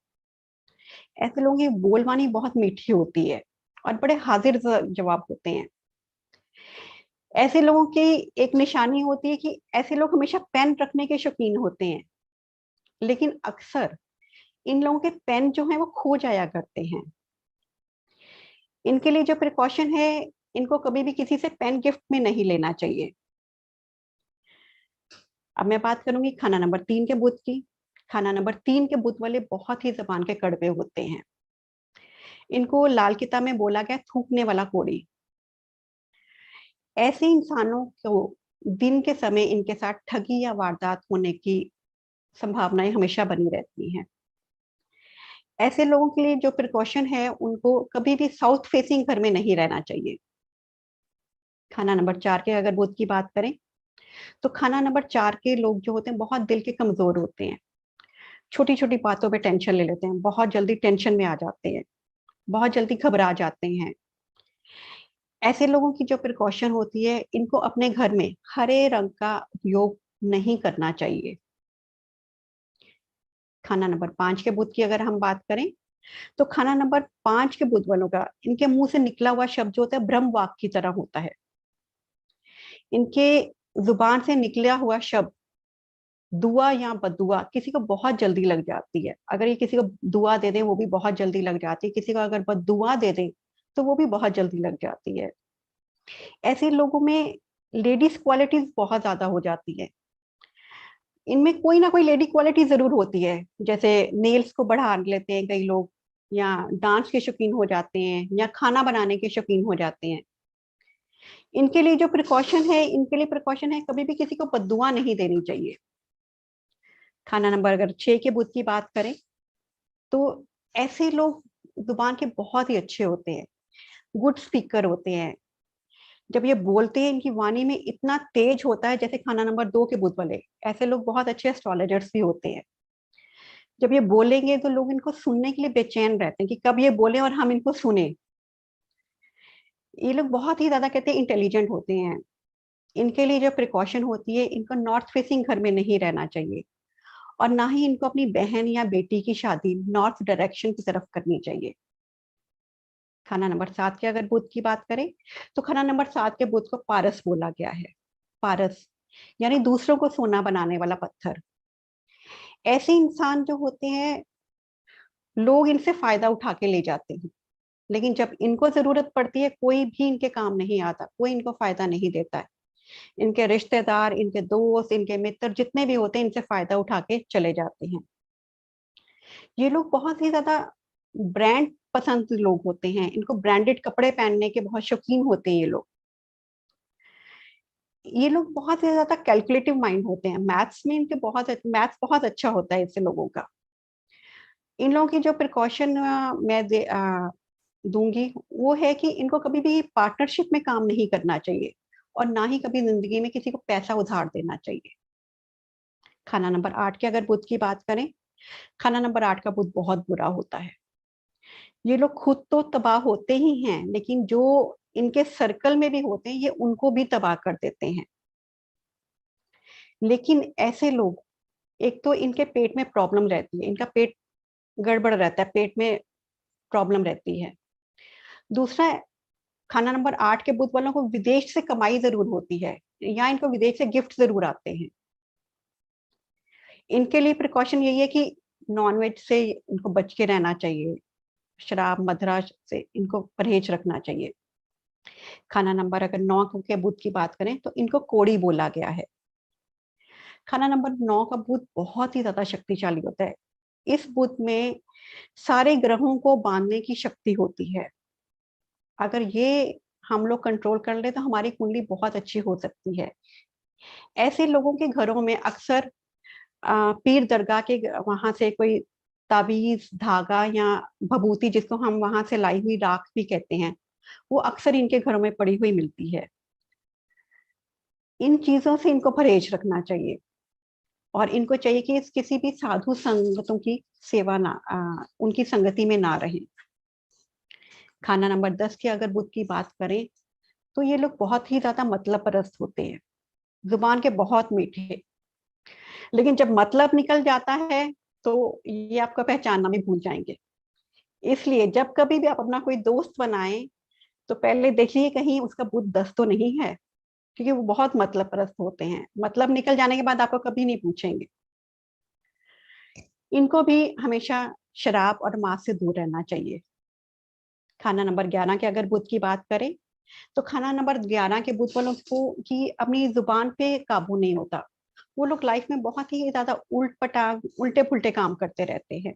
ऐसे लोगों की बोलवानी बहुत मीठी होती है और बड़े हाजिर जवाब होते हैं। ऐसे लोगों की एक निशानी होती है कि ऐसे लोग हमेशा पेन रखने के शौकीन होते हैं, लेकिन अक्सर इन लोगों के पेन जो है वो खो जाया करते हैं। इनके लिए जो प्रिकॉशन है, इनको कभी भी किसी से पेन गिफ्ट में नहीं लेना चाहिए। अब मैं बात करूंगी खाना नंबर 3 के बुध की। खाना नंबर 3 के बुध वाले बहुत ही जबान के कड़वे होते हैं। इनको लाल किताब में बोला गया थूकने वाला कोड़ी। ऐसे इंसानों को दिन के समय इनके साथ ठगी या वारदात होने की संभावनाएं हमेशा बनी रहती हैं। ऐसे लोगों के लिए जो प्रिकॉशन है, उनको कभी भी साउथ फेसिंग घर में नहीं रहना चाहिए। खाना नंबर 4 के अगर बुध की बात करें तो खाना नंबर 4 के लोग जो होते हैं बहुत दिल के कमजोर होते हैं, छोटी छोटी बातों पे टेंशन ले लेते हैं, बहुत जल्दी टेंशन में आ जाते हैं, बहुत जल्दी घबरा जाते हैं। ऐसे लोगों की जो प्रिकॉशन होती है, इनको अपने घर में हरे रंग का उपयोग नहीं करना चाहिए। खाना नंबर 5 के बुध की अगर हम बात करें तो खाना नंबर 5 के बुध वालों का इनके मुंह से निकला हुआ शब्द जो होता है ब्रह्म वाक की तरह होता है। इनके जुबान से निकला हुआ शब्द दुआ या बदुआ किसी को बहुत जल्दी लग जाती है। अगर ये किसी को दुआ दे दें वो भी बहुत जल्दी लग जाती है, किसी को अगर बदुआ दे दें तो वो भी बहुत जल्दी लग जाती है। ऐसे लोगों में लेडीज क्वालिटीज बहुत ज्यादा हो जाती है। इनमें कोई ना कोई लेडी क्वालिटी जरूर होती है, जैसे नेल्स को बढ़ा लेते हैं कई लोग, या डांस के शौकीन हो जाते हैं, या खाना बनाने के शौकीन हो जाते हैं। इनके लिए जो प्रिकॉशन है, इनके लिए प्रिकॉशन है कभी भी किसी को बद्दुआ नहीं देनी चाहिए। खाना नंबर अगर 6 के बुध की बात करें तो ऐसे लोग जुबान के बहुत ही अच्छे होते हैं, गुड स्पीकर होते हैं। जब ये बोलते हैं इनकी वाणी में इतना तेज होता है, जैसे खाना नंबर 2 के बुध वाले, ऐसे लोग बहुत अच्छे एस्ट्रोलॉजर्स भी होते हैं। जब ये बोलेंगे तो लोग इनको सुनने के लिए बेचैन रहते हैं कि कब ये बोले और हम इनको सुने। ये लोग बहुत ही ज्यादा कहते हैं इंटेलिजेंट होते हैं। इनके लिए जो प्रिकॉशन होती है, इनको नॉर्थ फेसिंग घर में नहीं रहना चाहिए, और ना ही इनको अपनी बहन या बेटी की शादी नॉर्थ डायरेक्शन की तरफ करनी चाहिए। खाना नंबर 7 के अगर बुध की बात करें तो खाना नंबर 7 के बुध को पारस बोला गया है। पारस यानी दूसरों को सोना बनाने वाला पत्थर। ऐसे इंसान जो होते हैं, लोग इनसे फायदा उठा के ले जाते हैं, लेकिन जब इनको जरूरत पड़ती है कोई भी इनके काम नहीं आता, कोई इनको फायदा नहीं देता है। इनके रिश्तेदार, इनके दोस्त, इनके मित्र जितने भी होते हैं, इनसे फायदा उठा के चले जाते हैं। ये लोग बहुत ही ज्यादा ब्रांड पसंद लोग होते हैं, इनको ब्रांडेड कपड़े पहनने के बहुत शौकीन होते हैं ये लोग बहुत ही ज्यादा कैलकुलेटिव माइंड होते हैं। मैथ्स में इनके मैथ्स बहुत अच्छा होता है ऐसे लोगों का। इन लोगों की जो प्रिकॉशन दूंगी वो है कि इनको कभी भी पार्टनरशिप में काम नहीं करना चाहिए, और ना ही कभी जिंदगी में किसी को पैसा उधार देना चाहिए। खाना नंबर 8 के अगर बुध की बात करें, खाना नंबर 8 का बुध बहुत बुरा होता है। ये लोग खुद तो तबाह होते ही हैं, लेकिन जो इनके सर्कल में भी होते हैं ये उनको भी तबाह कर देते हैं। लेकिन ऐसे लोग, एक तो इनके पेट में प्रॉब्लम रहती है, इनका पेट गड़बड़ रहता है, पेट में प्रॉब्लम रहती है। दूसरा, खाना नंबर 8 के बुध वालों को विदेश से कमाई जरूर होती है, या इनको विदेश से गिफ्ट जरूर आते हैं। इनके लिए प्रिकॉशन यही है कि नॉनवेज से इनको बच के रहना चाहिए, शराब मदिरा से इनको परहेज रखना चाहिए। खाना नंबर अगर 9 के बुध की बात करें तो इनको कोड़ी बोला गया है। खाना नंबर 9 का बुध बहुत ही ज्यादा शक्तिशाली होता है। इस बुध में सारे ग्रहों को बांधने की शक्ति होती है। अगर ये हम लोग कंट्रोल कर ले तो हमारी कुंडली बहुत अच्छी हो सकती है। ऐसे लोगों के घरों में अक्सर पीर दरगाह के वहां से कोई ताबीज, धागा या भभूति, जिसको हम वहां से लाई हुई राख भी कहते हैं, वो अक्सर इनके घरों में पड़ी हुई मिलती है। इन चीजों से इनको परहेज रखना चाहिए, और इनको चाहिए कि इस किसी भी साधु संगतों की सेवा ना उनकी संगति में ना रहे। खाना नंबर 10 की अगर बुध की बात करें तो ये लोग बहुत ही ज्यादा मतलब परस्त होते हैं, जुबान के बहुत मीठे, लेकिन जब मतलब निकल जाता है तो ये आपका पहचानना भी भूल जाएंगे। इसलिए जब कभी भी आप अपना कोई दोस्त बनाएं तो पहले देखिए कहीं उसका बुध 10 तो नहीं है, क्योंकि वो बहुत मतलब परस्त होते हैं। मतलब निकल जाने के बाद आपको कभी नहीं पूछेंगे। इनको भी हमेशा शराब और मांस से दूर रहना चाहिए। खाना नंबर 11 के अगर बुध की बात करें तो खाना नंबर 11 के बुध वालों को की अपनी जुबान पे काबू नहीं होता। वो लोग लाइफ में बहुत ही ज्यादा उल्टे पुल्टे काम करते रहते हैं।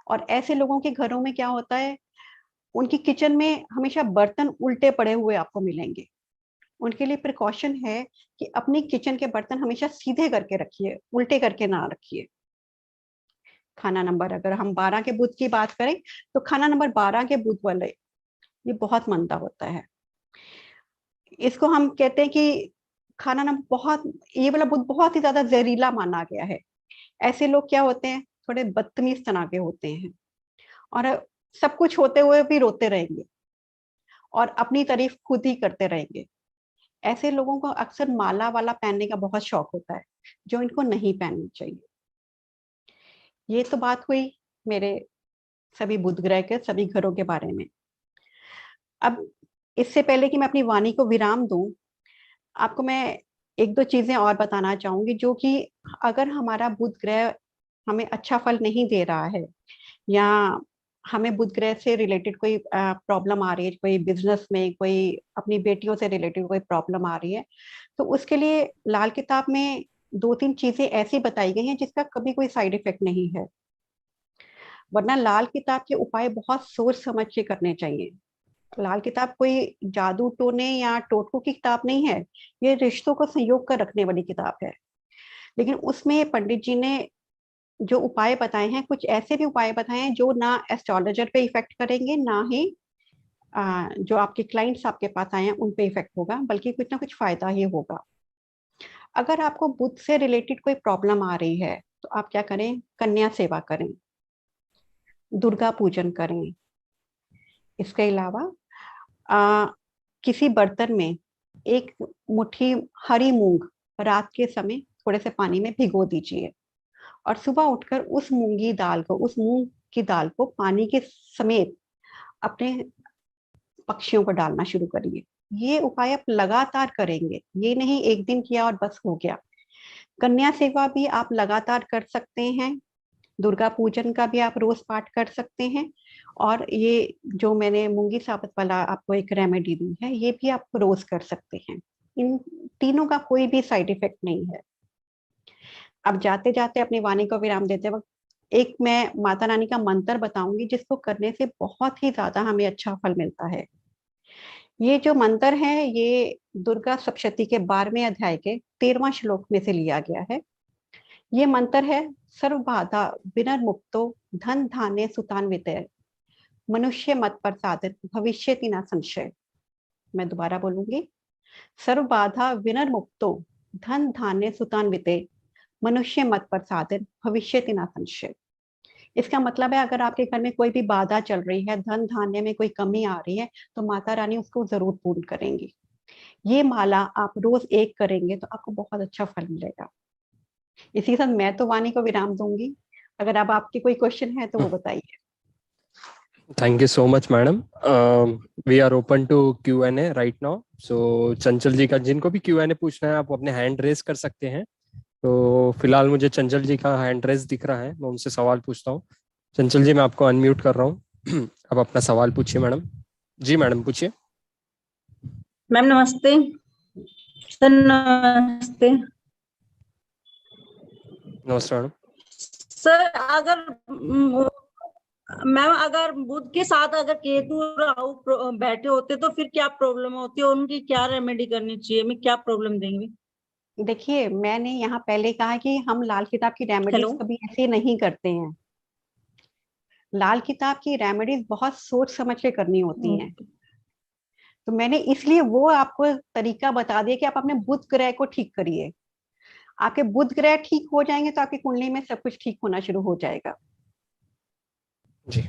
और ऐसे लोगों के घरों में क्या होता है, उनकी किचन में हमेशा बर्तन उल्टे पड़े हुए आपको मिलेंगे। उनके लिए प्रिकॉशन है कि अपनी किचन के बर्तन हमेशा सीधे करके रखिए, उल्टे करके ना रखिए। खाना नंबर अगर हम 12 के बुध की बात करें तो खाना नंबर 12 के बुध वाले ये बहुत मंदा होता है। इसको हम कहते हैं कि खाना ना बहुत, ये वाला बुध बहुत ही ज्यादा जहरीला माना गया है। ऐसे लोग क्या होते हैं, थोड़े बदतमीज तना के होते हैं और सब कुछ होते हुए भी रोते रहेंगे और अपनी तारीफ खुद ही करते रहेंगे। ऐसे लोगों को अक्सर माला वाला पहनने का बहुत शौक होता है, जो इनको नहीं पहननी चाहिए। ये तो बात हुई मेरे सभी बुध ग्रह के सभी घरों के बारे में। अब इससे पहले कि मैं अपनी वाणी को विराम दूं, आपको मैं एक दो चीजें और बताना चाहूंगी, जो कि अगर हमारा बुध ग्रह हमें अच्छा फल नहीं दे रहा है, या हमें बुध ग्रह से रिलेटेड कोई प्रॉब्लम आ रही है, कोई बिजनेस में, कोई अपनी बेटियों से रिलेटेड कोई प्रॉब्लम आ रही है, तो उसके लिए लाल किताब में दो तीन चीजें ऐसी बताई गई हैं जिसका कभी कोई साइड इफेक्ट नहीं है। वरना लाल किताब के उपाय बहुत सोच समझ के करने चाहिए। लाल किताब कोई जादू टोने या टोटकों की किताब नहीं है, ये रिश्तों को संयोग कर रखने वाली किताब है। लेकिन उसमें पंडित जी ने जो उपाय बताए हैं, कुछ ऐसे भी उपाय बताए हैं जो ना एस्ट्रोलॉजर पे इफेक्ट करेंगे, ना ही जो आपके क्लाइंट्स आपके पास आए हैं उन पे इफेक्ट होगा, बल्कि कुछ ना कुछ फायदा ही होगा। अगर आपको बुद्ध से रिलेटेड कोई प्रॉब्लम आ रही है, तो आप क्या करें, कन्या सेवा करें, दुर्गा पूजन करें। इसके अलावा आ, किसी बर्तन में एक मुट्ठी हरी मूंग रात के समय थोड़े से पानी में भिगो दीजिए, और सुबह उठकर उस मूंग की दाल को पानी के समेत अपने पक्षियों को डालना शुरू करिए। ये उपाय आप लगातार करेंगे, ये नहीं एक दिन किया और बस हो गया। कन्या सेवा भी आप लगातार कर सकते हैं, दुर्गा पूजन का भी आप रोज पाठ कर सकते हैं, और ये जो मैंने मूंगी साबत वाला आपको एक रेमेडी दी है, ये भी आप रोज कर सकते हैं। इन तीनों का कोई भी साइड इफेक्ट नहीं है। अब जाते जाते अपनी वाणी को विराम देते वक्त एक मैं माता रानी का मंत्र बताऊंगी, जिसको करने से बहुत ही ज्यादा हमें अच्छा फल मिलता है। ये जो मंत्र है, ये दुर्गा सप्तशती के 12वें अध्याय के 13वां श्लोक में से लिया गया है। ये मंत्र है, सर्व बाधा विनर्मुक्तो धन धान्य सुतान्वितः मनुष्य मत प्रसादन भविष्यति न संशय। मैं दोबारा बोलूंगी, सर्व बाधा विनर्मुक्तो धन धान्य सुतान्वितः मनुष्य मत प्रसादन भविष्यति न संशय। इसका मतलब है, अगर आपके घर में कोई भी बाधा चल रही है, धन धान्य में कोई कमी आ रही है, तो माता रानी उसको जरूर पूर्ण करेंगी। ये माला आप रोज एक करेंगे तो आपको बहुत अच्छा फल मिलेगा। इसी के साथ मैं तो वाणी को विराम दूंगी। अगर अब आपके कोई क्वेश्चन है तो वो बताइए। Thank you so much, madam. We are open to Q&A right now. So चंचल जी का जिनको भी Q&A पूछना है, आप अपने हैंड रेज कर सकते हैं। तो फिलहाल मुझे चंचल जी का हैंड रेज दिख रहा है, मैं उनसे सवाल पूछता हूँ। चंचल जी, मैं आपको अनम्यूट कर रहा हूँ। अब अपना सवाल पूछिए मैडम। जी मैडम, पूछिए। मैम नमस्ते। सर नमस्ते। नमस्ते मैडम। सर अगर मैम अगर बुध के साथ अगर केतु राहु बैठे होते तो फिर क्या प्रॉब्लम होती है, उनकी क्या रेमेडी करनी चाहिए, मैं क्या प्रॉब्लम देंगे? देखिए, मैंने यहाँ पहले कहा कि हम लाल किताब की रेमेडीज कभी ऐसे नहीं करते हैं। लाल किताब की रेमेडीज बहुत सोच समझ के करनी होती हैं। तो मैंने इसलिए वो आपको तरीका बता दिया कि आप अपने बुध ग्रह को ठीक करिए। आपके बुध ग्रह ठीक हो जाएंगे तो आपकी कुंडली में सब कुछ ठीक होना शुरू हो जाएगा। जी,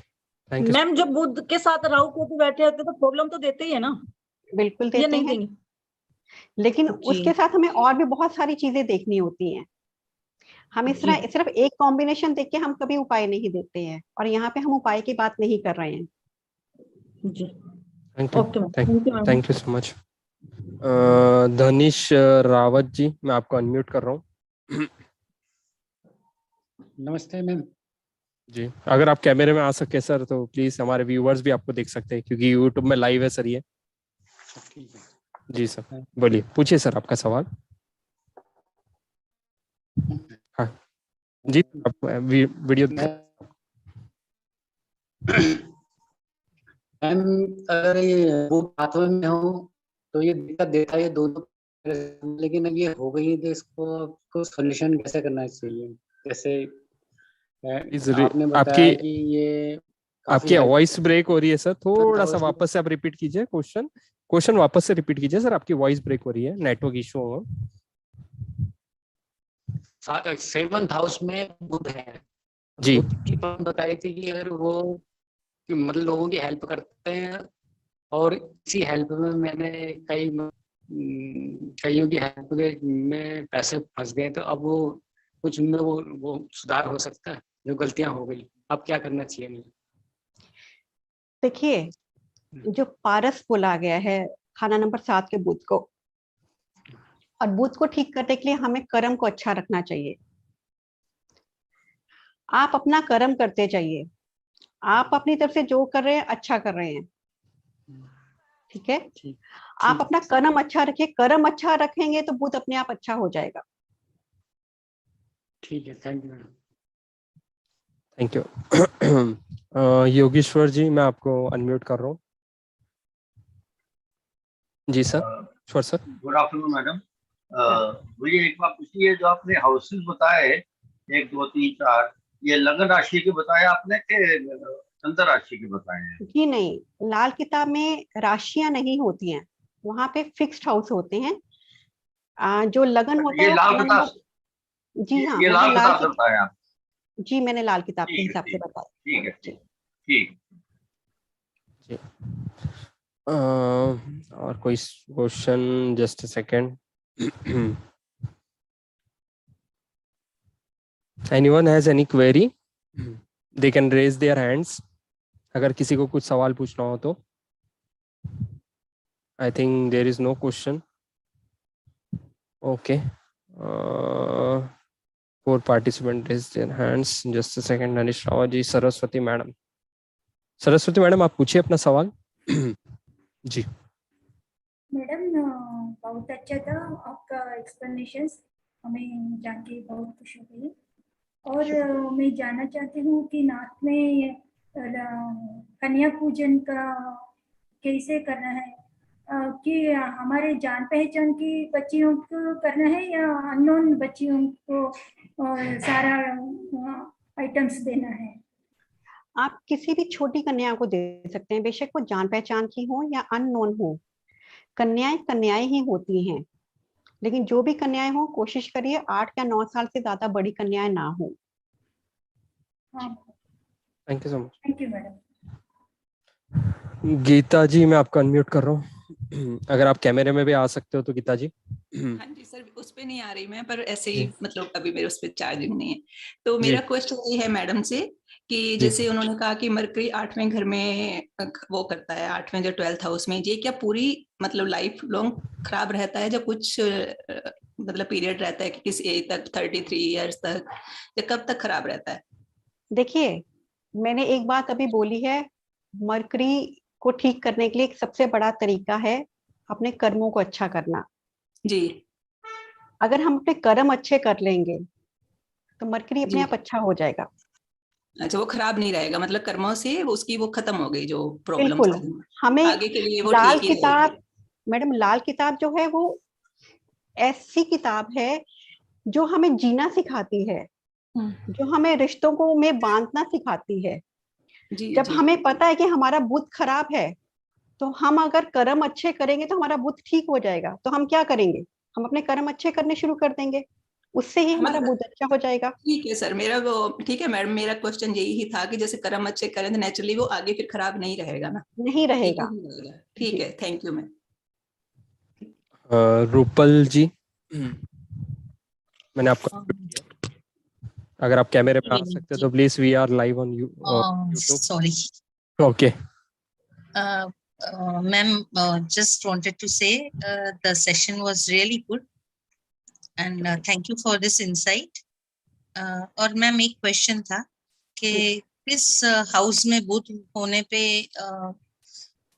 थैंक यू। मैम जब बुध के साथ राहु केतु बैठे होते तो प्रॉब्लम तो देते ही है ना? बिल्कुल ये देते नहीं हैं, देंगे। लेकिन उसके साथ हमें और भी बहुत सारी चीजें देखनी होती हैं। हम इस तरह सिर्फ एक कॉम्बिनेशन देख के हम कभी उपाय नहीं देते हैं, और यहाँ पे हम उपाय की बात नहीं कर रहे हैं। जी thank you, thank you so much. Dhanish Rawat ji, मैं आपको अनम्यूट कर रहा हूँ। नमस्ते मैम। जी, अगर आप कैमरे में आ सके सर तो प्लीज, हमारे व्यूअर्स भी आपको देख सकते हैं क्योंकि यूट्यूब में लाइव है सर ये। जी सर, बोलिए, पूछिए सर आपका सवाल। हाँ जी, आप वीडियो मैम अगर ये वो पाथवे में हो तो ये दिक्कत देता है ये दोनों, लेकिन अब ये हो गई है तो इसको सॉल्यूशन कैसे करना चाहिए? जैसे आपने बताया कि ये आपकी वॉइस ब्रेक हो रही है सर, थोड़ा सा वापस से आप रिपीट कीजिए क्वेश्चन। क्वेश्चन वापस से रिपीट कीजिए सर, आपकी वॉइस ब्रेक हो रही है, नेटवर्क इशू होगा। 7th हाउस में बुध है। जी। बुध की बात बताई थी कि अगर वो कि मतलब लोगों की हेल्प करते हैं और इसी हेल्प में मैंने कईयों की हेल्प में पैसे फंस गए, तो अब वो कुछ उनमें वो सुधार हो सकता है जो गलतियां हो गई, अब क्या करना चाहिए मुझे? देखिए, जो पारस बोला गया है खाना नंबर 7 के बुध को, और बुध को ठीक करने के लिए हमें कर्म को अच्छा रखना चाहिए। आप अपना कर्म करते जाइए, आप अपनी तरफ से जो कर रहे हैं अच्छा कर रहे हैं, ठीक है। आप अपना कर्म अच्छा रखिए, कर्म अच्छा रखेंगे तो बुध अपने आप अच्छा हो जाएगा। ठीक है, thank you madam. Thank you. Yogeshwar ji, मैं आपको अनम्यूट कर रहा हूँ। जी sir, sure sir. Good afternoon madam. मुझे एक बात पूछिए, जो आपने हाउसेस बताए 1 2 3 4, ये लग्न राशि के बताए आपने कि अंतर राशि के बताए हैं? जी नहीं, लाल किताब में राशियां नहीं होती हैं, वहां पे फिक्स्ड हाउस होते हैं। जो लगन होता है ये वो लाल खाना किताब, नंबर, जी हाँ, ये मैंने लाल लाल किताब से बताया आप? जी मैंने लाल किताब के ठीक है, हिसाब से ठीक बताया। ठीक है, जी। ठीक। जी। और कोई question? Just a second. Anyone has any query, they can raise their hands, अगर किसी को कुछ सवाल पूछना हो तो। I think there is no question. Okay, 4 participants raised their hands. Just a second, Anish Rawa ji, Saraswati madam. Saraswati madam, आप पूछिए अपना सवाल। जी। मैडम, बहुत अच्छा था आपका एक्सप्लेनेशन, हमें जान के बहुत खुशी हुई। और मैं जानना चाहती हूँ कि नाथ में कन्या पूजन का कैसे करना है, कि हमारे जान पहचान की बच्चियों को करना है या अननोन बच्चियों को सारा आइटम्स देना है? आप किसी भी छोटी कन्या को दे सकते हैं, बेशक वो जान पहचान की हो या अननोन हो। कन्याएं कन्याएं ही होती हैं, लेकिन जो भी कन्याएं हो कोशिश करिए 8 या 9 साल से ज्यादा बड़ी कन्याएं ना हो। Thank you so much. Thank you madam. Geeta ji, मैं आपको अनम्यूट कर रहा हूँ। अगर आप कैमरे में भी आ सकते हो तो गीता जी। हाँ जी सर, उस पे नहीं आ रही मैं, पर ऐसे ही मतलब अभी मेरे उस पे चार्जिंग नहीं है। तो मेरा क्वेश्चन ये है मैडम से कि जैसे उन्होंने कहा कि मरकरी 8वें घर में वो करता है, 8वें जो 12th हाउस में, ये क्या पूरी मतलब लाइफ लॉन्ग खराब रहता है, जो कुछ मतलब पीरियड रहता है कि किस एज तक, 33 इयर्स तक, या कब तक खराब रहता है? देखिए, मैंने एक बात अभी बोली है, मरकरी को ठीक करने के लिए एक सबसे बड़ा तरीका है अपने कर्मों को अच्छा करना। जी। अगर हम अपने कर्म अच्छे कर लेंगे तो मरकरी अपने आप अच्छा हो जाएगा। अच्छा, वो खराब नहीं रहेगा, मतलब कर्मों से उसकी वो खत्म हो गई जो प्रॉब्लम बिल्कुल। हमें आगे के लिए वो लाल ठीक ही किताब, रहेगी। मैडम लाल किताब जो है वो ऐसी किताब है जो हमें जीना सिखाती है, जो हमें रिश्तों को में बांधना सिखाती है। जी, जब जी। हमें पता है कि हमारा बुध खराब है, तो हम अगर कर्म अच्छे करेंगे तो हमारा बुध ठीक हो जाएगा। तो हम क्या करेंगे, हम अपने कर्म अच्छे करने शुरू कर देंगे, उससे ही हमारा बुध अच्छा हो जाएगा। ठीक है सर, मेरा वो ठीक है मैडम, मेरा क्वेश्चन यही ही था कि जैसे कर्म अच्छे करें तो नेचुरली वो आगे फिर खराब नहीं रहेगा ना? नहीं ठीक रहेगा। ही रहेगा। ठीक है, थैंक यू मैम। रूपल जी, मैंने आपको, अगर आप कैमरे में आ सकते हो तो please, we are live on YouTube. Sorry. Okay. Ma'am, just wanted to say the session was really good and thank you for this insight. और मैम एक क्वेश्चन था कि किस हाउस में बुध होने पे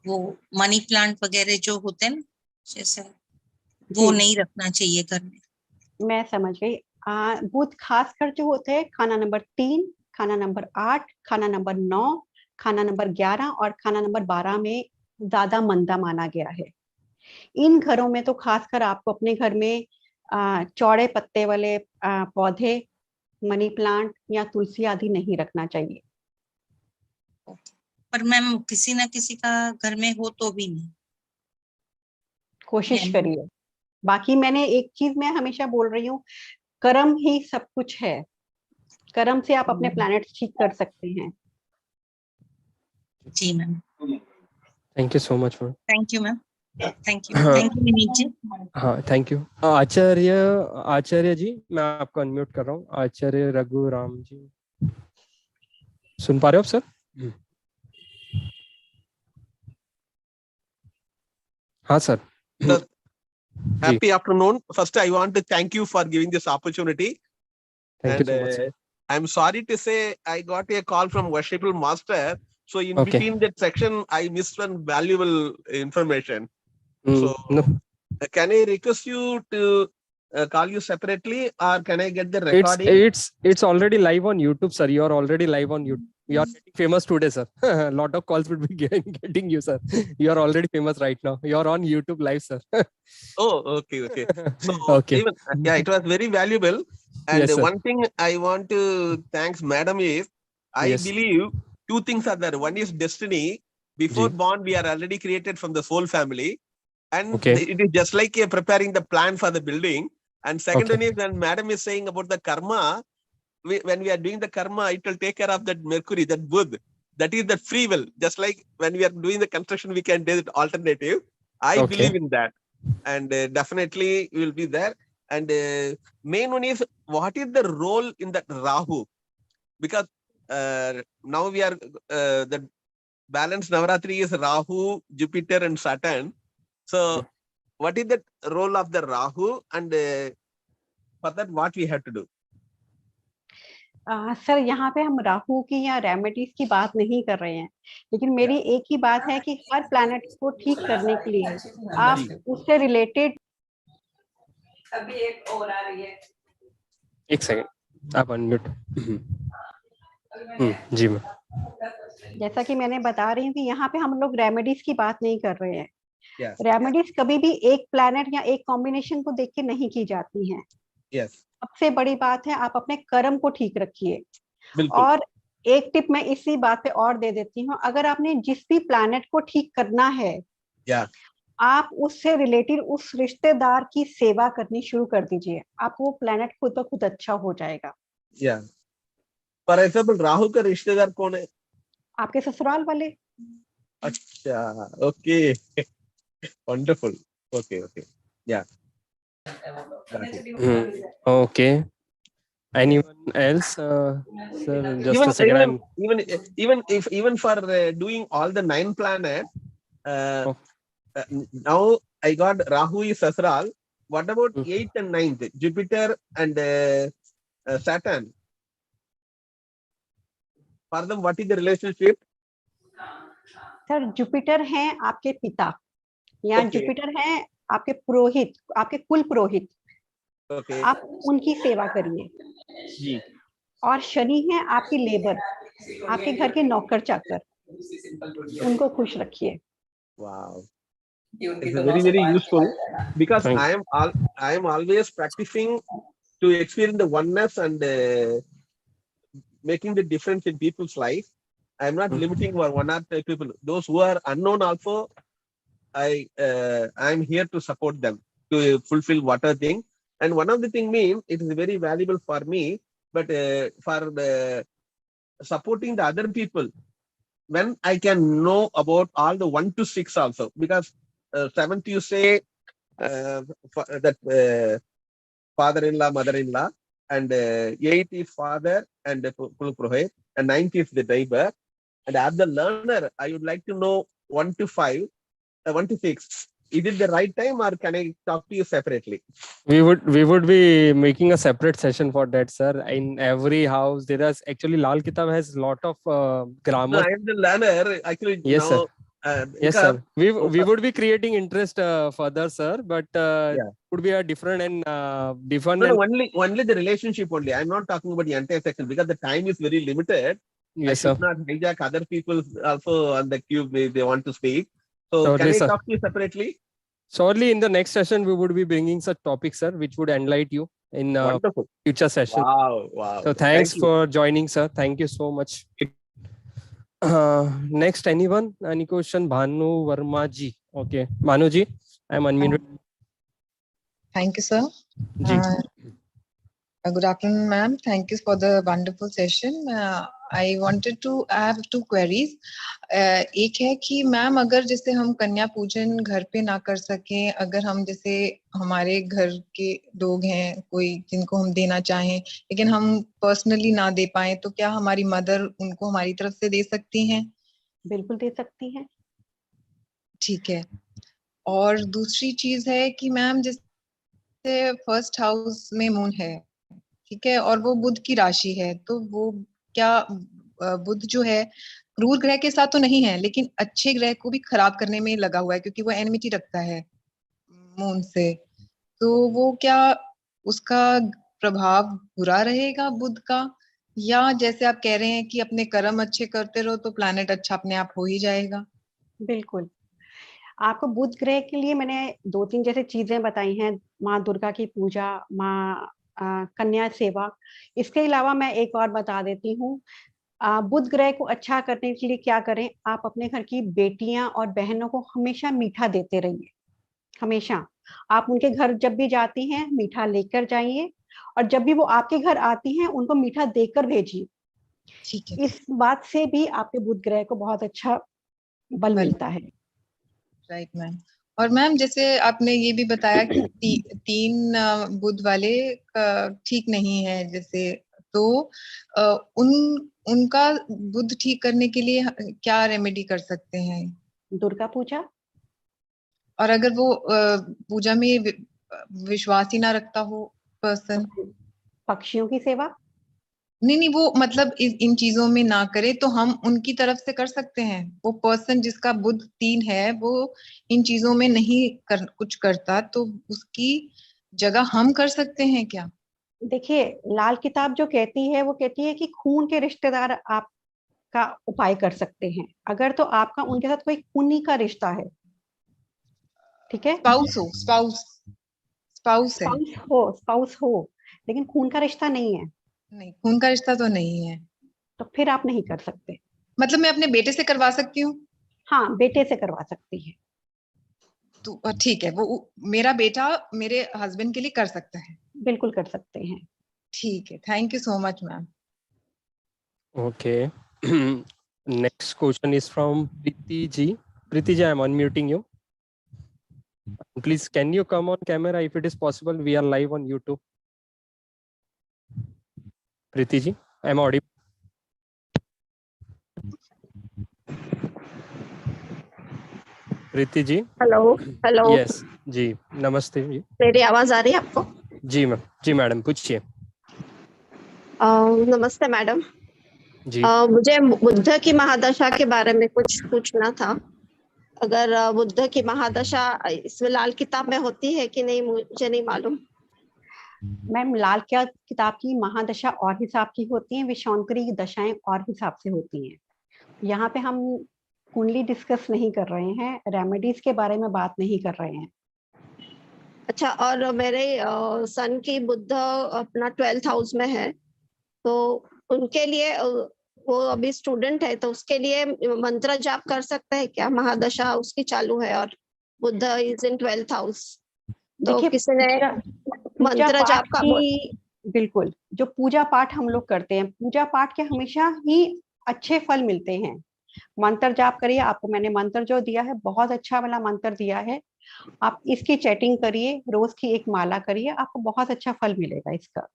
वो मनी प्लांट वगैरह जो होते हैं ना, जैसे वो नहीं रखना चाहिए घर में? मैं समझ गई। बुध खासकर जो होते हैं खाना नंबर 3, खाना नंबर 8, खाना नंबर 9, खाना नंबर 11 और खाना नंबर 12 में ज्यादा मंदा माना गया है। इन घरों में तो खासकर आपको अपने घर में चौड़े पत्ते वाले पौधे, मनी प्लांट या तुलसी आदि नहीं रखना चाहिए। पर मैम किसी ना किसी का घर में हो तो भी नहीं? कोशिश Yeah. करिए। बाकी मैंने एक चीज मैं हमेशा बोल रही हूँ, कर्म ही सब कुछ है। कर्म से आप अपने प्लैनेट ठीक कर सकते हैं। जी ma'am, thank you so much ma'am. Thank you ma'am, thank you हाँ। विनीत जी। हाँ, थैंक यू। आचार्य जी, मैं आपको अनम्यूट कर रहा हूँ। आचार्य रघुराम जी, सुन पा रहे हो आप सर? हाँ sir. Sir, happy afternoon. First, I want to thank you for giving this opportunity. Thank you so much sir. I'm sorry to say I got a call from Worshipful Master. So in Okay. between that section, I missed one valuable information. So No, can I request you to call you separately, or can I get the recording? it's already live on YouTube, sir. You are already live on YouTube. You are getting famous today, sir. A lot of calls will be getting you, sir. You are already famous right now. You are on YouTube live, sir. Oh, okay, okay. So Okay. even yeah, it was very valuable. And Yes, sir. one thing I want to thanks Madam is, I Yes. believe two things are there. One is destiny. Before Ji. born, we are already created from the soul family, and Okay. it is just like preparing the plan for the building. And second Okay. one is when Madam is saying about the karma. When we are doing the karma, it will take care of that Mercury, that Budh. That is the free will. Just like when we are doing the construction, we can do it alternative. I Okay. believe in that, and definitely we will be there. And main one is, what is the role in that Rahu? Because now we are the balanced Navaratri is Rahu, Jupiter, and Saturn. So what is the role of the Rahu, and for that what we have to do? Sir, यहाँ पे हम राहु की या remedies की बात नहीं कर रहे हैं, लेकिन मेरी एक ही बात है कि हर प्लैनेट को ठीक करने के लिए आप उससे रिलेटेड। अभी एक और आ रही है, एक सेकंड, आप अनम्यूट। जी मैम। जैसा कि मैंने बता रही हूँ कि यहाँ पे हम लोग रेमेडीज की बात नहीं कर रहे हैं। Yes. रेमेडीज कभी भी एक प्लैनेट या एक कॉम्बिनेशन को देख के नहीं की जाती हैं। Yes. सबसे बड़ी बात है, आप अपने कर्म को ठीक रखिए। बिल्कुल। और एक टिप मैं इसी बात पे और दे देती हूँ, अगर आपने जिस भी प्लैनेट को ठीक करना है, आप उससे रिलेटेड उस रिश्तेदार की सेवा करनी शुरू कर दीजिए, आपको वो प्लैनेट खुद ब खुद अच्छा हो जाएगा। फॉर एग्जाम्पल, राहु का रिश्तेदार कौन है? आपके ससुराल वाले। अच्छा, ओके, वंडरफुल, ओके, ओके, या, Okay. Anyone else? Sir, just a second. Even for doing all the 9 planets, now I got Rahu is Sasral. What about 8th and 9th, Jupiter and Saturn? For them, what is the relationship? Sir, Jupiter हैं आपके पिता, या Jupiter हैं आपके पुरोहित, आपके कुल पुरोहित। आप उनकी सेवा करिए जी। और शनि है आपकी लेबर, आपके घर के नौकर चाकर, उनको खुश रखिए। Wow, it's very, very useful, because I am always practicing to experience the oneness and making the difference in people's life. I am not limiting for one or two people. Those who are unknown also, I am here to support them to fulfill whatever thing. And one of the thing means it is very valuable for me, but for the supporting the other people, when I can know about all the 1 to 6 also, because 7th you say that father-in-law, mother-in-law, and 8th is father and Purohit, and 9th is the neighbor. And as the learner, I would like to know 1 to 5, 1 to 6. Is it the right time, or can I talk to you separately? We would be making a separate session for that, sir. In every house, there is actually Lal Kitab has lot of grammar. No, I am the learner actually. Yes, now, sir. Yes, sir. We would be creating interest further, sir, but would be a different and different. No, only the relationship only. I'm not talking about the entire section, because the time is very limited. Yes, I should sir. not hijack other people also on the cube if they want to speak. So Surely, can I sir. talk to you separately? Surely in the next session, we would be bringing such topics, sir, which would enlighten you in future session. Wow. So thanks for joining, sir. Thank you so much. Next, anyone? Any question? Bhanu Verma ji. Okay. Bhanu ji. I am unmuted. Thank you, sir. जी Good afternoon, ma'am. Thank you for the wonderful session. I wanted to have two queries. एक है कि ma'am अगर जैसे हम कन्या पूजन घर पे ना कर सकें, अगर हम जैसे हमारे घर के लोग हैं कोई जिनको हम देना चाहें लेकिन हम पर्सनली ना दे पाए, तो क्या हमारी मदर उनको हमारी तरफ से दे सकती हैं? बिल्कुल दे सकती हैं। ठीक है। और दूसरी चीज है कि मैम जैसे फर्स्ट हाउस में मून है, ठीक है, और वो बुध की राशि है, तो वो क्या बुध जो है क्रूर ग्रह के साथ तो नहीं है लेकिन अच्छे ग्रह को भी खराब करने में लगा हुआ है, क्योंकि वो एनमिटी रखता है मून से, तो वो क्या उसका प्रभाव बुरा रहेगा बुध का, या जैसे आप कह रहे हैं कि अपने कर्म अच्छे करते रहो तो प्लैनेट अच्छा अपने आप हो ही जाएगा? बिल्कुल। आपको बुध ग्रह के लिए मैंने 2-3 जैसे चीजें बताई हैं, माँ दुर्गा की पूजा, माँ कन्या सेवा। इसके अलावा मैं एक और बता देती हूँ, बुध ग्रह को अच्छा करने के लिए क्या करें, आप अपने घर की बेटियां और बहनों को हमेशा मीठा देते रहिए। हमेशा आप उनके घर जब भी जाती हैं मीठा लेकर जाइए, और जब भी वो आपके घर आती हैं उनको मीठा देकर भेजिए। ठीक है। इस बात से भी आपके बुध ग्रह को बहुत अच्छा बल मिलता है। Right ma'am. और मैम जैसे आपने ये भी बताया कि तीन बुध वाले ठीक नहीं है, जैसे तो उनका बुध ठीक करने के लिए क्या रेमेडी कर सकते हैं? दुर्गा पूजा। और अगर वो पूजा में विश्वास ही ना रखता हो पर्सन? पक्षियों की सेवा। नहीं, वो मतलब इन चीजों में ना करे तो हम उनकी तरफ से कर सकते हैं। वो पर्सन जिसका बुध 3 है वो इन चीजों में नहीं कुछ करता, तो उसकी जगह हम कर सकते हैं क्या? देखिए, लाल किताब जो कहती है वो कहती है कि खून के रिश्तेदार आपका उपाय कर सकते हैं, अगर तो आपका उनके साथ कोई खूनी का रिश्ता है, ठीक है, स्पाउस हो लेकिन खून का रिश्ता नहीं है, नहीं खून का रिश्ता तो नहीं है, तो फिर आप नहीं कर सकते। मतलब मैं अपने बेटे से करवा सकती हूँ? हाँ, बेटे से करवा सकती है। तो ठीक है, वो मेरा बेटा मेरे हस्बैंड के लिए कर सकता है? बिल्कुल कर सकते हैं। ठीक है, thank you so much ma'am. Okay. Next question is from Preeti ji. Preeti ji, I am unmuting you. Please, can you come on camera if it is possible? We are live on YouTube. Preeti ji, I am audible. Preeti ji. Hello hello. Yes जी, नमस्ते जी। मेरी आवाज आ रही है आपको? जी ma'am, जी madam पूछिए। नमस्ते मैडम जी। मुझे बुद्ध की महादशा के बारे में कुछ पूछना था। अगर बुद्ध की महादशा इसमें लाल किताब में होती है कि नहीं मुझे नहीं मालूम। मैम, लाल किताब की महादशा और हिसाब की होती है, विषांतरी की दशाएं और हिसाब से होती हैं। यहाँ पे हम कुंडली डिस्कस नहीं कर रहे हैं, रेमेडीज के बारे में बात नहीं कर रहे हैं। अच्छा, और मेरे सन की बुद्ध अपना 12th हाउस में है, तो उनके लिए वो अभी स्टूडेंट है, तो उसके लिए मंत्र जाप कर सकते हैं क्या? महादशा उसकी चालू है और Buddha is in 12th house, तो किसी ने मंत्र जाप का बिल्कुल, जो पूजा पाठ हम लोग करते हैं, पूजा पाठ के हमेशा ही अच्छे फल मिलते हैं। मंत्र जाप करिए, आपको मैंने मंत्र जो दिया है बहुत अच्छा वाला मंत्र दिया है, आप इसकी चैटिंग करिए, रोज की एक माला करिए, आपको बहुत अच्छा फल मिलेगा इसका।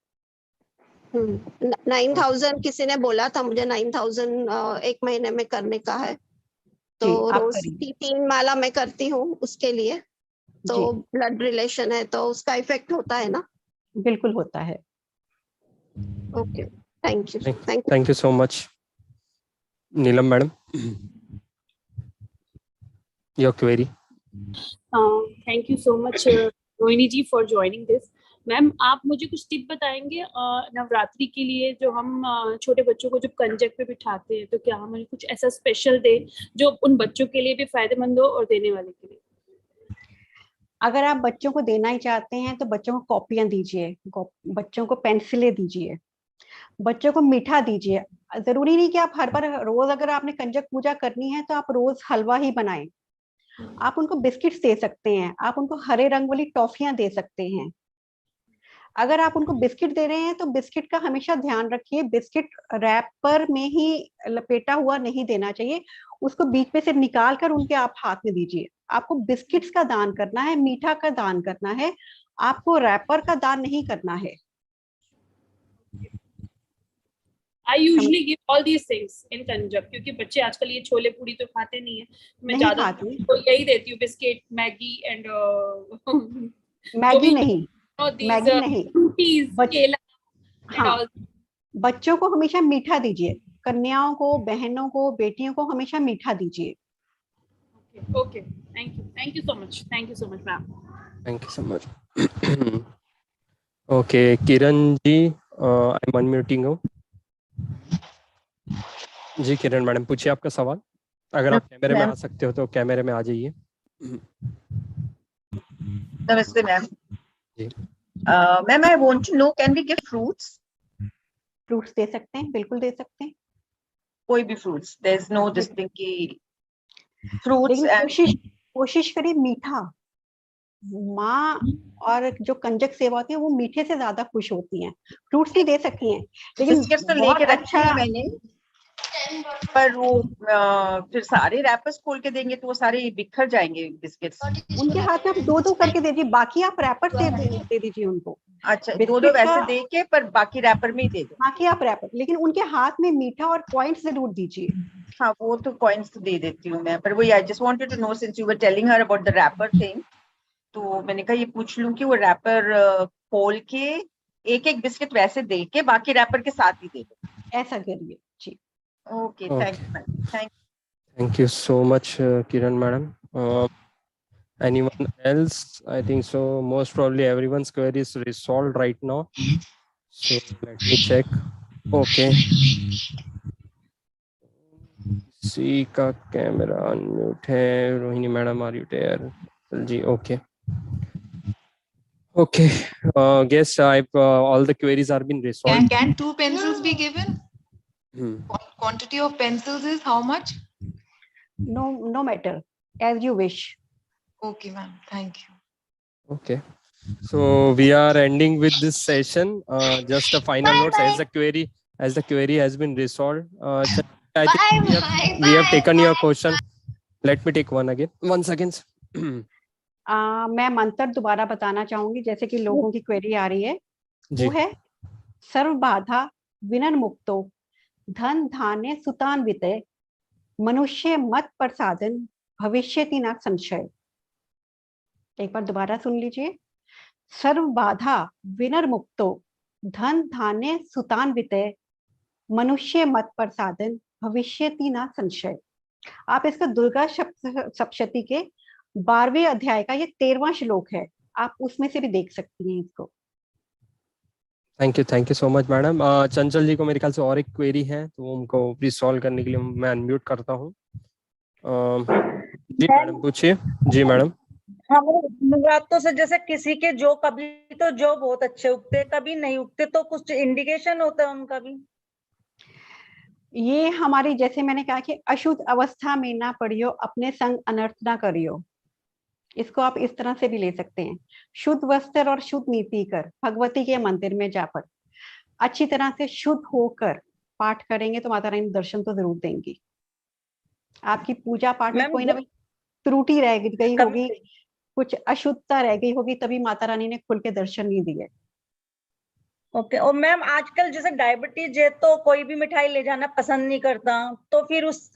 9000 किसी ने बोला था मुझे, 9000 एक महीने में करने का है, तो रोज की 3 माला मैं करती हूँ उसके लिए, तो ब्लड रिलेशन है तो उसका इफेक्ट होता है ना? बिल्कुल होता है। Okay, thank you. Thank you so much. Neelam madam, your query. Thank you so much Rohini ji for joining this. Ma'am, आप मुझे कुछ टिप बताएंगे नवरात्रि के लिए, जो हम छोटे बच्चों को जब कंजक पे बिठाते हैं, तो क्या हमें कुछ ऐसा स्पेशल दे जो उन बच्चों के लिए भी फायदेमंद हो और देने वाले के लिए? अगर आप बच्चों को देना ही चाहते हैं तो बच्चों को कॉपियां दीजिए, बच्चों को पेंसिलें दीजिए, बच्चों को मीठा दीजिए। जरूरी नहीं कि आप हर बार रोज, अगर आपने कंजक पूजा करनी है तो आप रोज हलवा ही बनाएं, आप उनको बिस्किट्स दे सकते हैं, आप उनको हरे रंग वाली टॉफियां दे सकते हैं। अगर आप उनको बिस्किट दे रहे हैं तो बिस्किट का हमेशा ध्यान रखिए, बिस्किट रैपर में ही लपेटा हुआ नहीं देना चाहिए, उसको बीच में से निकाल कर उनके आप हाथ में दीजिए। आपको बिस्किट्स का दान करना है, मीठा का दान करना है, आपको रैपर का दान नहीं करना है। I usually give all these things in कंजक, क्योंकि बच्चे आजकल ये छोले पूड़ी तो खाते नहीं है, मैं ज्यादा तो यही देती हूँ, बिस्किट, मैगी एंड मैगी नहीं, मैगी नहीं, हाँ, बच्चों को हमेशा मीठा दीजिए, कन्याओं को, बहनों को, बेटियों को हमेशा मीठा दीजिए। Okay, thank you so much, ma'am, thank you so much. Okay Kiran ji, I am unmuting हूँ। जी किरण मैडम पूछिए आपका सवाल, अगर आप कैमरे में आ सकते हो तो कैमरे में आ जाइए। नमस्ते मैम। जी ma'am, I want to know, can we give fruits? Fruits दे सकते हैं, बिल्कुल दे सकते हैं, कोई भी fruits, there is no this thing की फ्रूट्स। कोशिश करिए मीठा, माँ और जो कंजक सेवा होती है वो मीठे से ज्यादा खुश होती हैं। फ्रूट्स भी दे सकती हैं, लेकिन बिस्किट्स तो लेके रखे हैं मैंने, पर वो फिर सारे रैपर्स खोल के देंगे तो वो सारे बिखर जाएंगे बिस्किट्स। उनके हाथ में आप दो दो करके दे दीजिए, बाकी आप रैपर दे दीजिए उनको। अच्छा, दो दो वैसे दे के, पर बाकी रैपर में ही दे दो। बाकी आप रैपर, लेकिन उनके हाथ में मीठा और कॉइन्स जरूर दीजिए। हाँ, वो तो कॉइन्स तो दे देती हूँ मैं, पर वही I just wanted to know since you were telling her about the wrapper thing, तो मैंने कहा ये पूछ लूं कि वो रैपर खोल के एक एक बिस्किट वैसे दे के बाकी रैपर के साथ ही दे दो, ऐसा करिए जी। Okay, thank you so much Kiran madam. Anyone else? I think so. Most probably everyone's query is resolved right now. So let me check. Okay. C का कैमरा अनम्यूट है। Rohini madam are you there? जी okay. Okay. Guess all the queries are been resolved. Can 2 pencils be given? Quantity of pencils is how much? No matter, as you wish. Okay, ma'am. Thank you. Okay. So we are ending with this session. Just a final note, as the query has been resolved. I think we have taken your question. Let me take one again. 1 second. मैं मंत्र दोबारा बताना चाहूंगी, जैसे कि लोगों की query आ रही है। वो है सर्व बाधा विनर मुक्तो धन धान्य सुतान्विते मनुष्य मत प्रसादन भविष्यति न संशय। एक बार दोबारा सुन लीजिए। सर्व बाधा विनर मुक्तो धन धान्य सुतान्विते मनुष्य मत प्रसादन भविष्यति न संशय। आप इसका दुर्गा सप्तशती के 12वें अध्याय का ये 13वां श्लोक है, आप उसमें से भी देख सकती हैं इसको। Thank you so much madam. चंचल जी को मेरे ख्याल से और एक क्वेरी है, तो उनको रिसॉल्व करने के लिए मैं अनम्यूट करता हूँ। जी मैडम पूछिए। जी मैडम। नवरात्रों से जैसे किसी के जो कभी तो जो बहुत अच्छे उगते, कभी नहीं उगते, तो कुछ इंडिकेशन होता है उनका भी? ये हमारी, जैसे मैंने कहा कि अशुद्ध अवस्था में ना पड़ियो, अपने संग अनर्थ ना करियो, इसको आप इस तरह से भी ले सकते हैं। शुद्ध वस्त्र और शुद्ध नीति कर भगवती के मंदिर में जा पर अच्छी तरह से शुद्ध होकर पाठ करेंगे तो माता रानी दर्शन तो जरूर देंगी। आपकी पूजा पाठ में कोई ना कोई त्रुटि रह गई होगी, कुछ अशुद्धता रह गई होगी, तभी माता रानी ने खुल के दर्शन नहीं दिए। ओके। और मैम आजकल जैसे डायबिटीज है तो कोई भी मिठाई ले जाना पसंद नहीं करता, तो फिर उस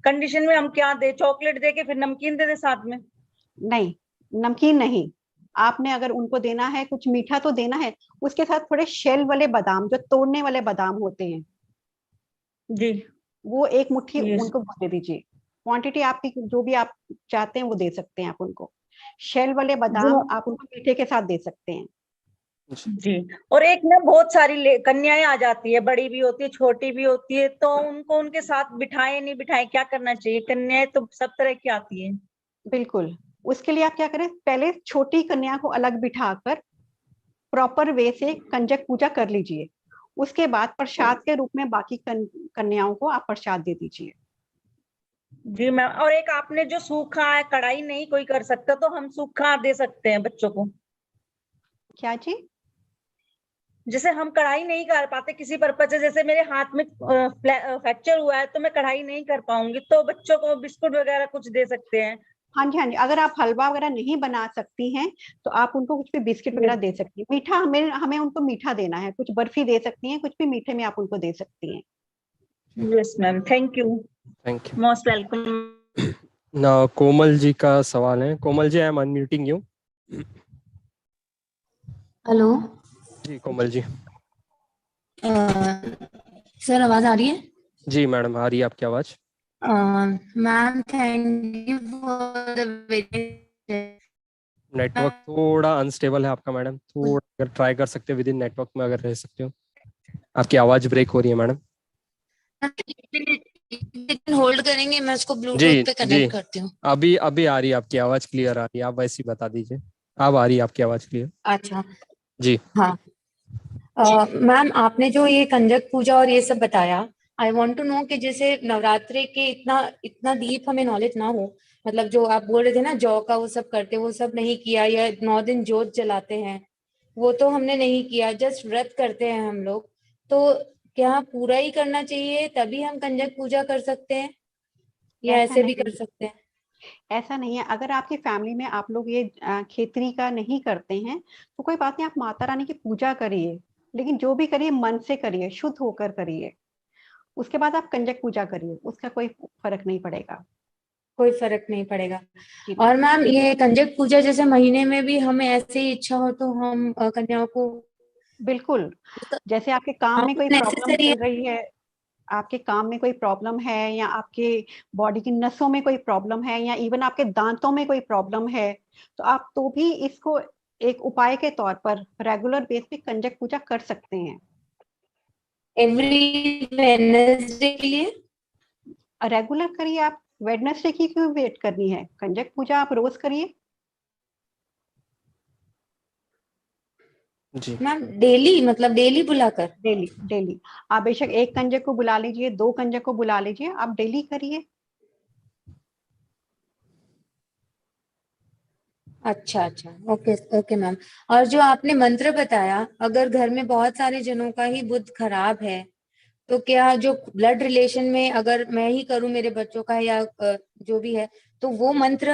कंडीशन में हम क्या दे? चॉकलेट दे के फिर नमकीन दे दे साथ में? नहीं, नमकीन नहीं, आपने अगर उनको देना है कुछ मीठा तो देना है, उसके साथ थोड़े शेल वाले बादाम, जो तोड़ने वाले बादाम होते हैं जी, वो एक मुट्ठी उनको दे दीजिए। क्वांटिटी आपकी जो भी आप चाहते हैं वो दे सकते हैं आप उनको। शेल वाले बादाम आप उनको मीठे के साथ दे सकते हैं। जी। और एक ना बहुत सारी कन्याएं आ जाती है, बड़ी भी होती है छोटी भी होती है, तो उनको उनके साथ बिठाए नहीं बिठाए, क्या करना चाहिए? कन्याएं तो सब तरह की आती है। बिल्कुल, उसके लिए आप क्या करें, पहले छोटी कन्या को अलग बिठाकर प्रॉपर वे से कंजक पूजा कर लीजिए, उसके बाद प्रसाद के रूप में बाकी कन्याओं को आप प्रसाद दे दीजिए। जी मैम, और एक आपने जो सूखा है, कढ़ाई नहीं कोई कर सकता तो हम सूखा दे सकते हैं बच्चों को। क्या जी? जैसे हम कढ़ाई नहीं कर पाते किसी पर्पज से, जैसे मेरे हाथ में फ्रैक्चर हुआ है तो मैं कढ़ाई नहीं कर पाऊंगी, तो बच्चों को बिस्कुट वगैरह कुछ दे सकते हैं। हाँ जी, हाँ जी, अगर आप हलवा वगैरह नहीं बना सकती हैं तो आप उनको कुछ भी बिस्किट वगैरह दे सकती हैं। मीठा हमें हमें उनको मीठा देना है, कुछ बर्फी दे सकती हैं, कुछ भी मीठे में आप उनको दे सकती हैं। Yes ma'am, thank you, thank you. Most welcome. ना कोमल जी का सवाल है। Komal ji, I am unmuting you. Hello जी कोमल जी। सर, आवाज आ रही है? जी मैडम, आ रही है आपकी आवाज। Ma'am, thank you for the network थोड़ा अनस्टेबल है आपका मैडम, थोड़ा अगर ट्राई कर सकते हैं विद इन नेटवर्क में अगर रह सकते हो। आपकी आवाज ब्रेक हो रही है मैडम। होल्ड करेंगे, मैं उसको जी ब्लूटूथ पे जी, कनेक्ट करती हूँ। अभी अभी आ रही है आपकी आवाज, क्लियर आ रही है। आप वैसे ही बता दीजिए, अब आ रही है आपकी आवाज क्लियर। अच्छा, जी हाँ। मैम, आपने जो ये कंजक पूजा और ये सब बताया, आई वांट टू नो कि जैसे नवरात्रि के इतना इतना डीप हमें नॉलेज ना हो, मतलब जो आप बोल रहे थे ना जौ का वो सब करते, वो सब नहीं किया, या 9 दिन जोत जलाते हैं, वो तो हमने नहीं किया, जस्ट व्रत करते हैं हम लोग। तो क्या पूरा ही करना चाहिए तभी हम कंजक पूजा कर सकते हैं, या ऐसा ऐसे भी नहीं, कर सकते हैं? ऐसा नहीं है। अगर आपकी फैमिली में आप लोग ये खेतरी का नहीं करते हैं तो कोई बात नहीं, आप माता रानी की पूजा करिए, लेकिन जो भी करिए मन से करिए, शुद्ध होकर करिए। उसके बाद आप कंजक पूजा करिए, उसका कोई फर्क नहीं पड़ेगा। कोई फर्क नहीं पड़ेगा। और मैम, ये कंजक पूजा जैसे महीने में भी हमें ऐसे ही इच्छा हो तो हम कन्याओं को, बिल्कुल, जैसे आपके काम में कोई प्रॉब्लम नेसेसरी चल रही है, आपके काम में कोई प्रॉब्लम है, या आपके बॉडी की नसों में कोई प्रॉब्लम है, या इवन आपके दांतों में कोई प्रॉब्लम है, तो आप तो भी इसको एक उपाय के तौर पर रेगुलर बेस पे कंजक पूजा कर सकते हैं। एवरी वेडनेसडे के लिए रेगुलर करिए आप, वेडनेसडे की क्यों वेट करनी है? कंजक पूजा आप रोज करिए। जी मैम, डेली मतलब डेली बुलाकर? डेली डेली, आप बेशक एक कंजक को बुला लीजिए, 2 कंजक को बुला लीजिए, आप डेली करिए। अच्छा अच्छा, ओके ओके मैम। और जो आपने मंत्र बताया, अगर घर में बहुत सारे जनों का ही बुध खराब है, तो क्या जो ब्लड रिलेशन में अगर मैं ही करूं, मेरे बच्चों का या जो भी है, तो वो मंत्र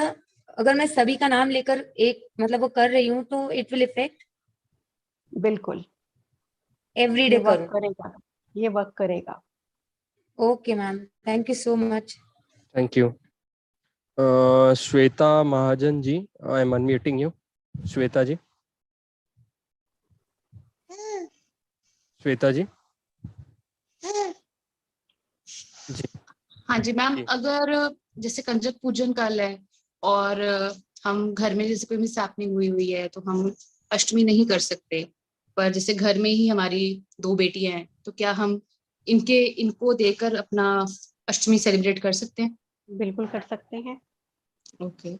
अगर मैं सभी का नाम लेकर एक मतलब वो कर रही हूँ तो इट विल इफेक्ट? बिल्कुल, एवरी ये डे वर्क करूं? करेगा, ये वर्क करेगा। Okay ma'am, thank you so much. Thank you. Shweta Mahajan ji, I am unmuting you. Shweta ji, Shweta ji. जी हाँ जी मैम, जी अगर जैसे कंजक पूजन कल है और हम घर में जैसे कोई मिसहैपनिंग हुई है तो हम अष्टमी नहीं कर सकते, पर जैसे घर में ही हमारी 2 बेटियां हैं, तो क्या हम इनको देकर अपना अष्टमी सेलिब्रेट कर सकते हैं? बिल्कुल कर सकते हैं। ओके,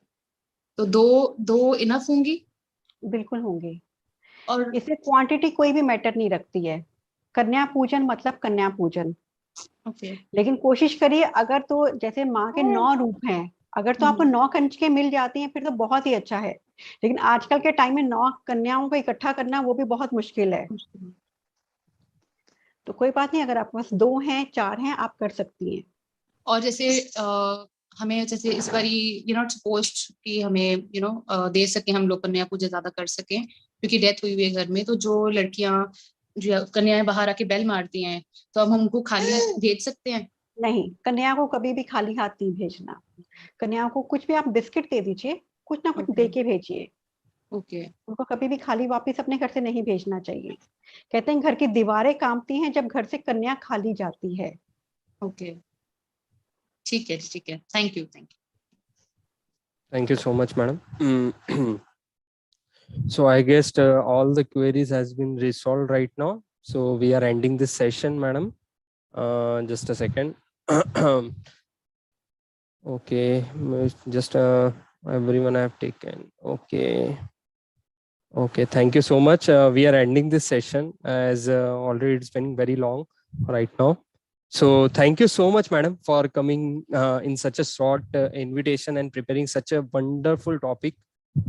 तो दो इनफ होंगी? बिल्कुल होंगे। और इससे क्वांटिटी कोई भी मैटर नहीं रखती है। कन्या पूजन मतलब कन्या पूजन। ओके, लेकिन कोशिश करिए, अगर तो जैसे माँ के 9 रूप हैं, अगर तो आपको 9 कंजकें मिल जाती हैं फिर तो बहुत ही अच्छा है। लेकिन आजकल के टाइम में 9 कन्याओं को इकट्ठा करना वो भी बहुत मुश्किल है। तो कोई बात नहीं, अगर आपके पास 2 हैं, 4 हैं, आप कर सकती हैं। और जैसे हमें जैसे इस बारी नॉट सपोज्ड कि हमें दे सके, हम लोग कन्या पूजा ज्यादा कर सकें क्योंकि डेथ हुई हुई है घर में, तो जो लड़कियां जो कन्याएं बाहर आके बेल मारती हैं, तो हम उनको खाली भेज सकते हैं? नहीं, कन्या को कभी भी खाली हाथ नहीं भेजना। कन्याओं को कुछ भी आप बिस्किट दे दीजिए, कुछ ना कुछ दे के भेजिए। ओके, उनको कभी भी खाली वापस अपने घर से नहीं भेजना चाहिए। कहते हैं घर की दीवारें कांपती हैं जब घर से कन्या खाली जाती है। ओके, ठीक है ठीक है, thank you thank you. Thank you so much, madam. So I guess all the queries has been resolved right now. So we are ending this session, madam. Just a second. Okay, just everyone I have taken. Okay. Okay, thank you so much. We are ending this session as already it's been very long right now. So thank you so much, madam, for coming in such a short invitation and preparing such a wonderful topic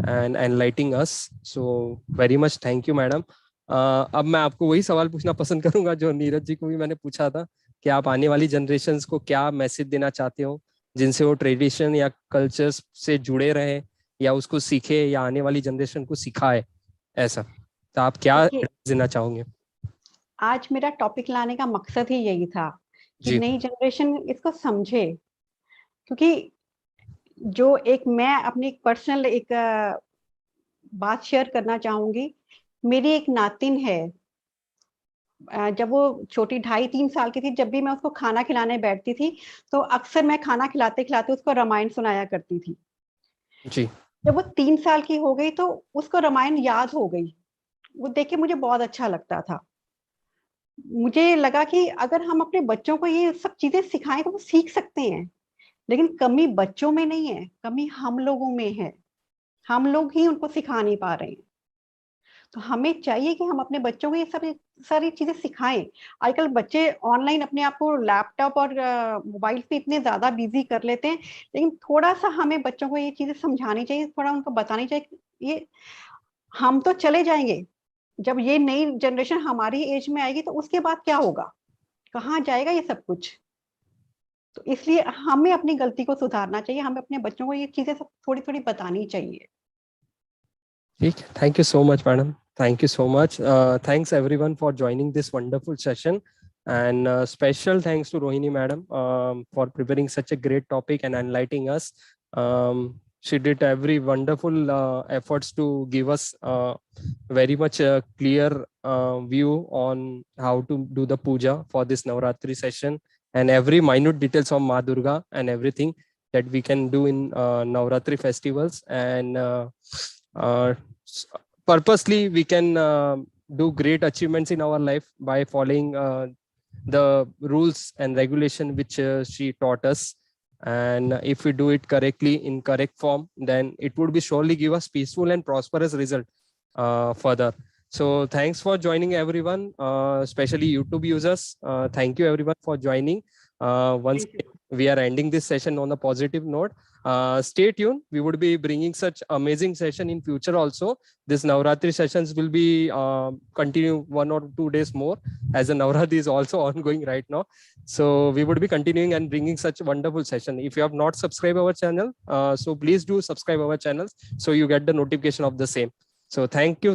and enlightening us. So very much thank you, madam. अब मैं आपको वही सवाल पूछना पसंद करूंगा जो नीरज जी को भी मैंने पूछा था कि आप आने वाली जनरेशन्स को क्या मैसेज देना चाहते हो जिनसे वो ट्रेडिशन या कल्चर्स से जुड़े रहे या उसको सीखे या आने वाली जनरेशन को सिखाए, ऐसा तो आप क्या देना चाहोगे? आज मेरा टॉपिक लाने का मकसद ही यही था कि नई जनरेशन इसको समझे, क्योंकि जो एक मैं अपनी एक पर्सनल एक बात शेयर करना चाहूंगी। मेरी एक नातिन है, जब वो छोटी 2.5-3 साल की थी, जब भी मैं उसको खाना खिलाने बैठती थी तो अक्सर मैं खाना खिलाते खिलाते उसको रामायण सुनाया करती थी जी। जब वो 3 साल की हो गई तो उसको रामायण याद हो गई। वो देख के मुझे बहुत अच्छा लगता था। मुझे लगा कि अगर हम अपने बच्चों को ये सब चीजें सिखाएं तो वो सीख सकते हैं, लेकिन कमी बच्चों में नहीं है, कमी हम लोगों में है। हम लोग ही उनको सिखा नहीं पा रहे हैं। तो हमें चाहिए कि हम अपने बच्चों को ये सब सारी चीजें सिखाएं। आजकल बच्चे ऑनलाइन अपने आप को लैपटॉप और मोबाइल पे इतने ज्यादा बिजी कर लेते हैं, लेकिन थोड़ा सा हमें बच्चों को ये चीजें समझानी चाहिए, थोड़ा उनको बतानी चाहिए। ये हम तो चले जाएंगे, जब ये नई जनरेशन हमारी एज में आएगी तो उसके बाद क्या होगा, कहाँ जाएगा ये सब कुछ। तो इसलिए हमें अपनी गलती को सुधारना चाहिए, हमें अपने बच्चों को ये चीजें सब थोड़ी थोड़ी बतानी चाहिए। ठीक, thank you so much, madam. Thank you so much. Thanks everyone for joining this wonderful session, and special thanks to Rohini madam for preparing such a great topic and enlightening us. She did every wonderful efforts to give us very much a clear view on how to do the puja for this Navratri session and every minute details of Ma Durga and everything that we can do in Navratri festivals, and purposely we can do great achievements in our life by following the rules and regulation which she taught us. And if we do it correctly in correct form, then it would be surely give us peaceful and prosperous result further. So thanks for joining everyone, especially YouTube users. Thank you everyone for joining. Once we are ending this session on a positive note. Stay tuned. We would be bringing such amazing session in future also. This Navratri sessions will be continue 1 or 2 days more, as the Navratri is also ongoing right now. So we would be continuing and bringing such wonderful session. If you have not subscribed our channel, so please do subscribe our channels so you get the notification of the same. So thank you.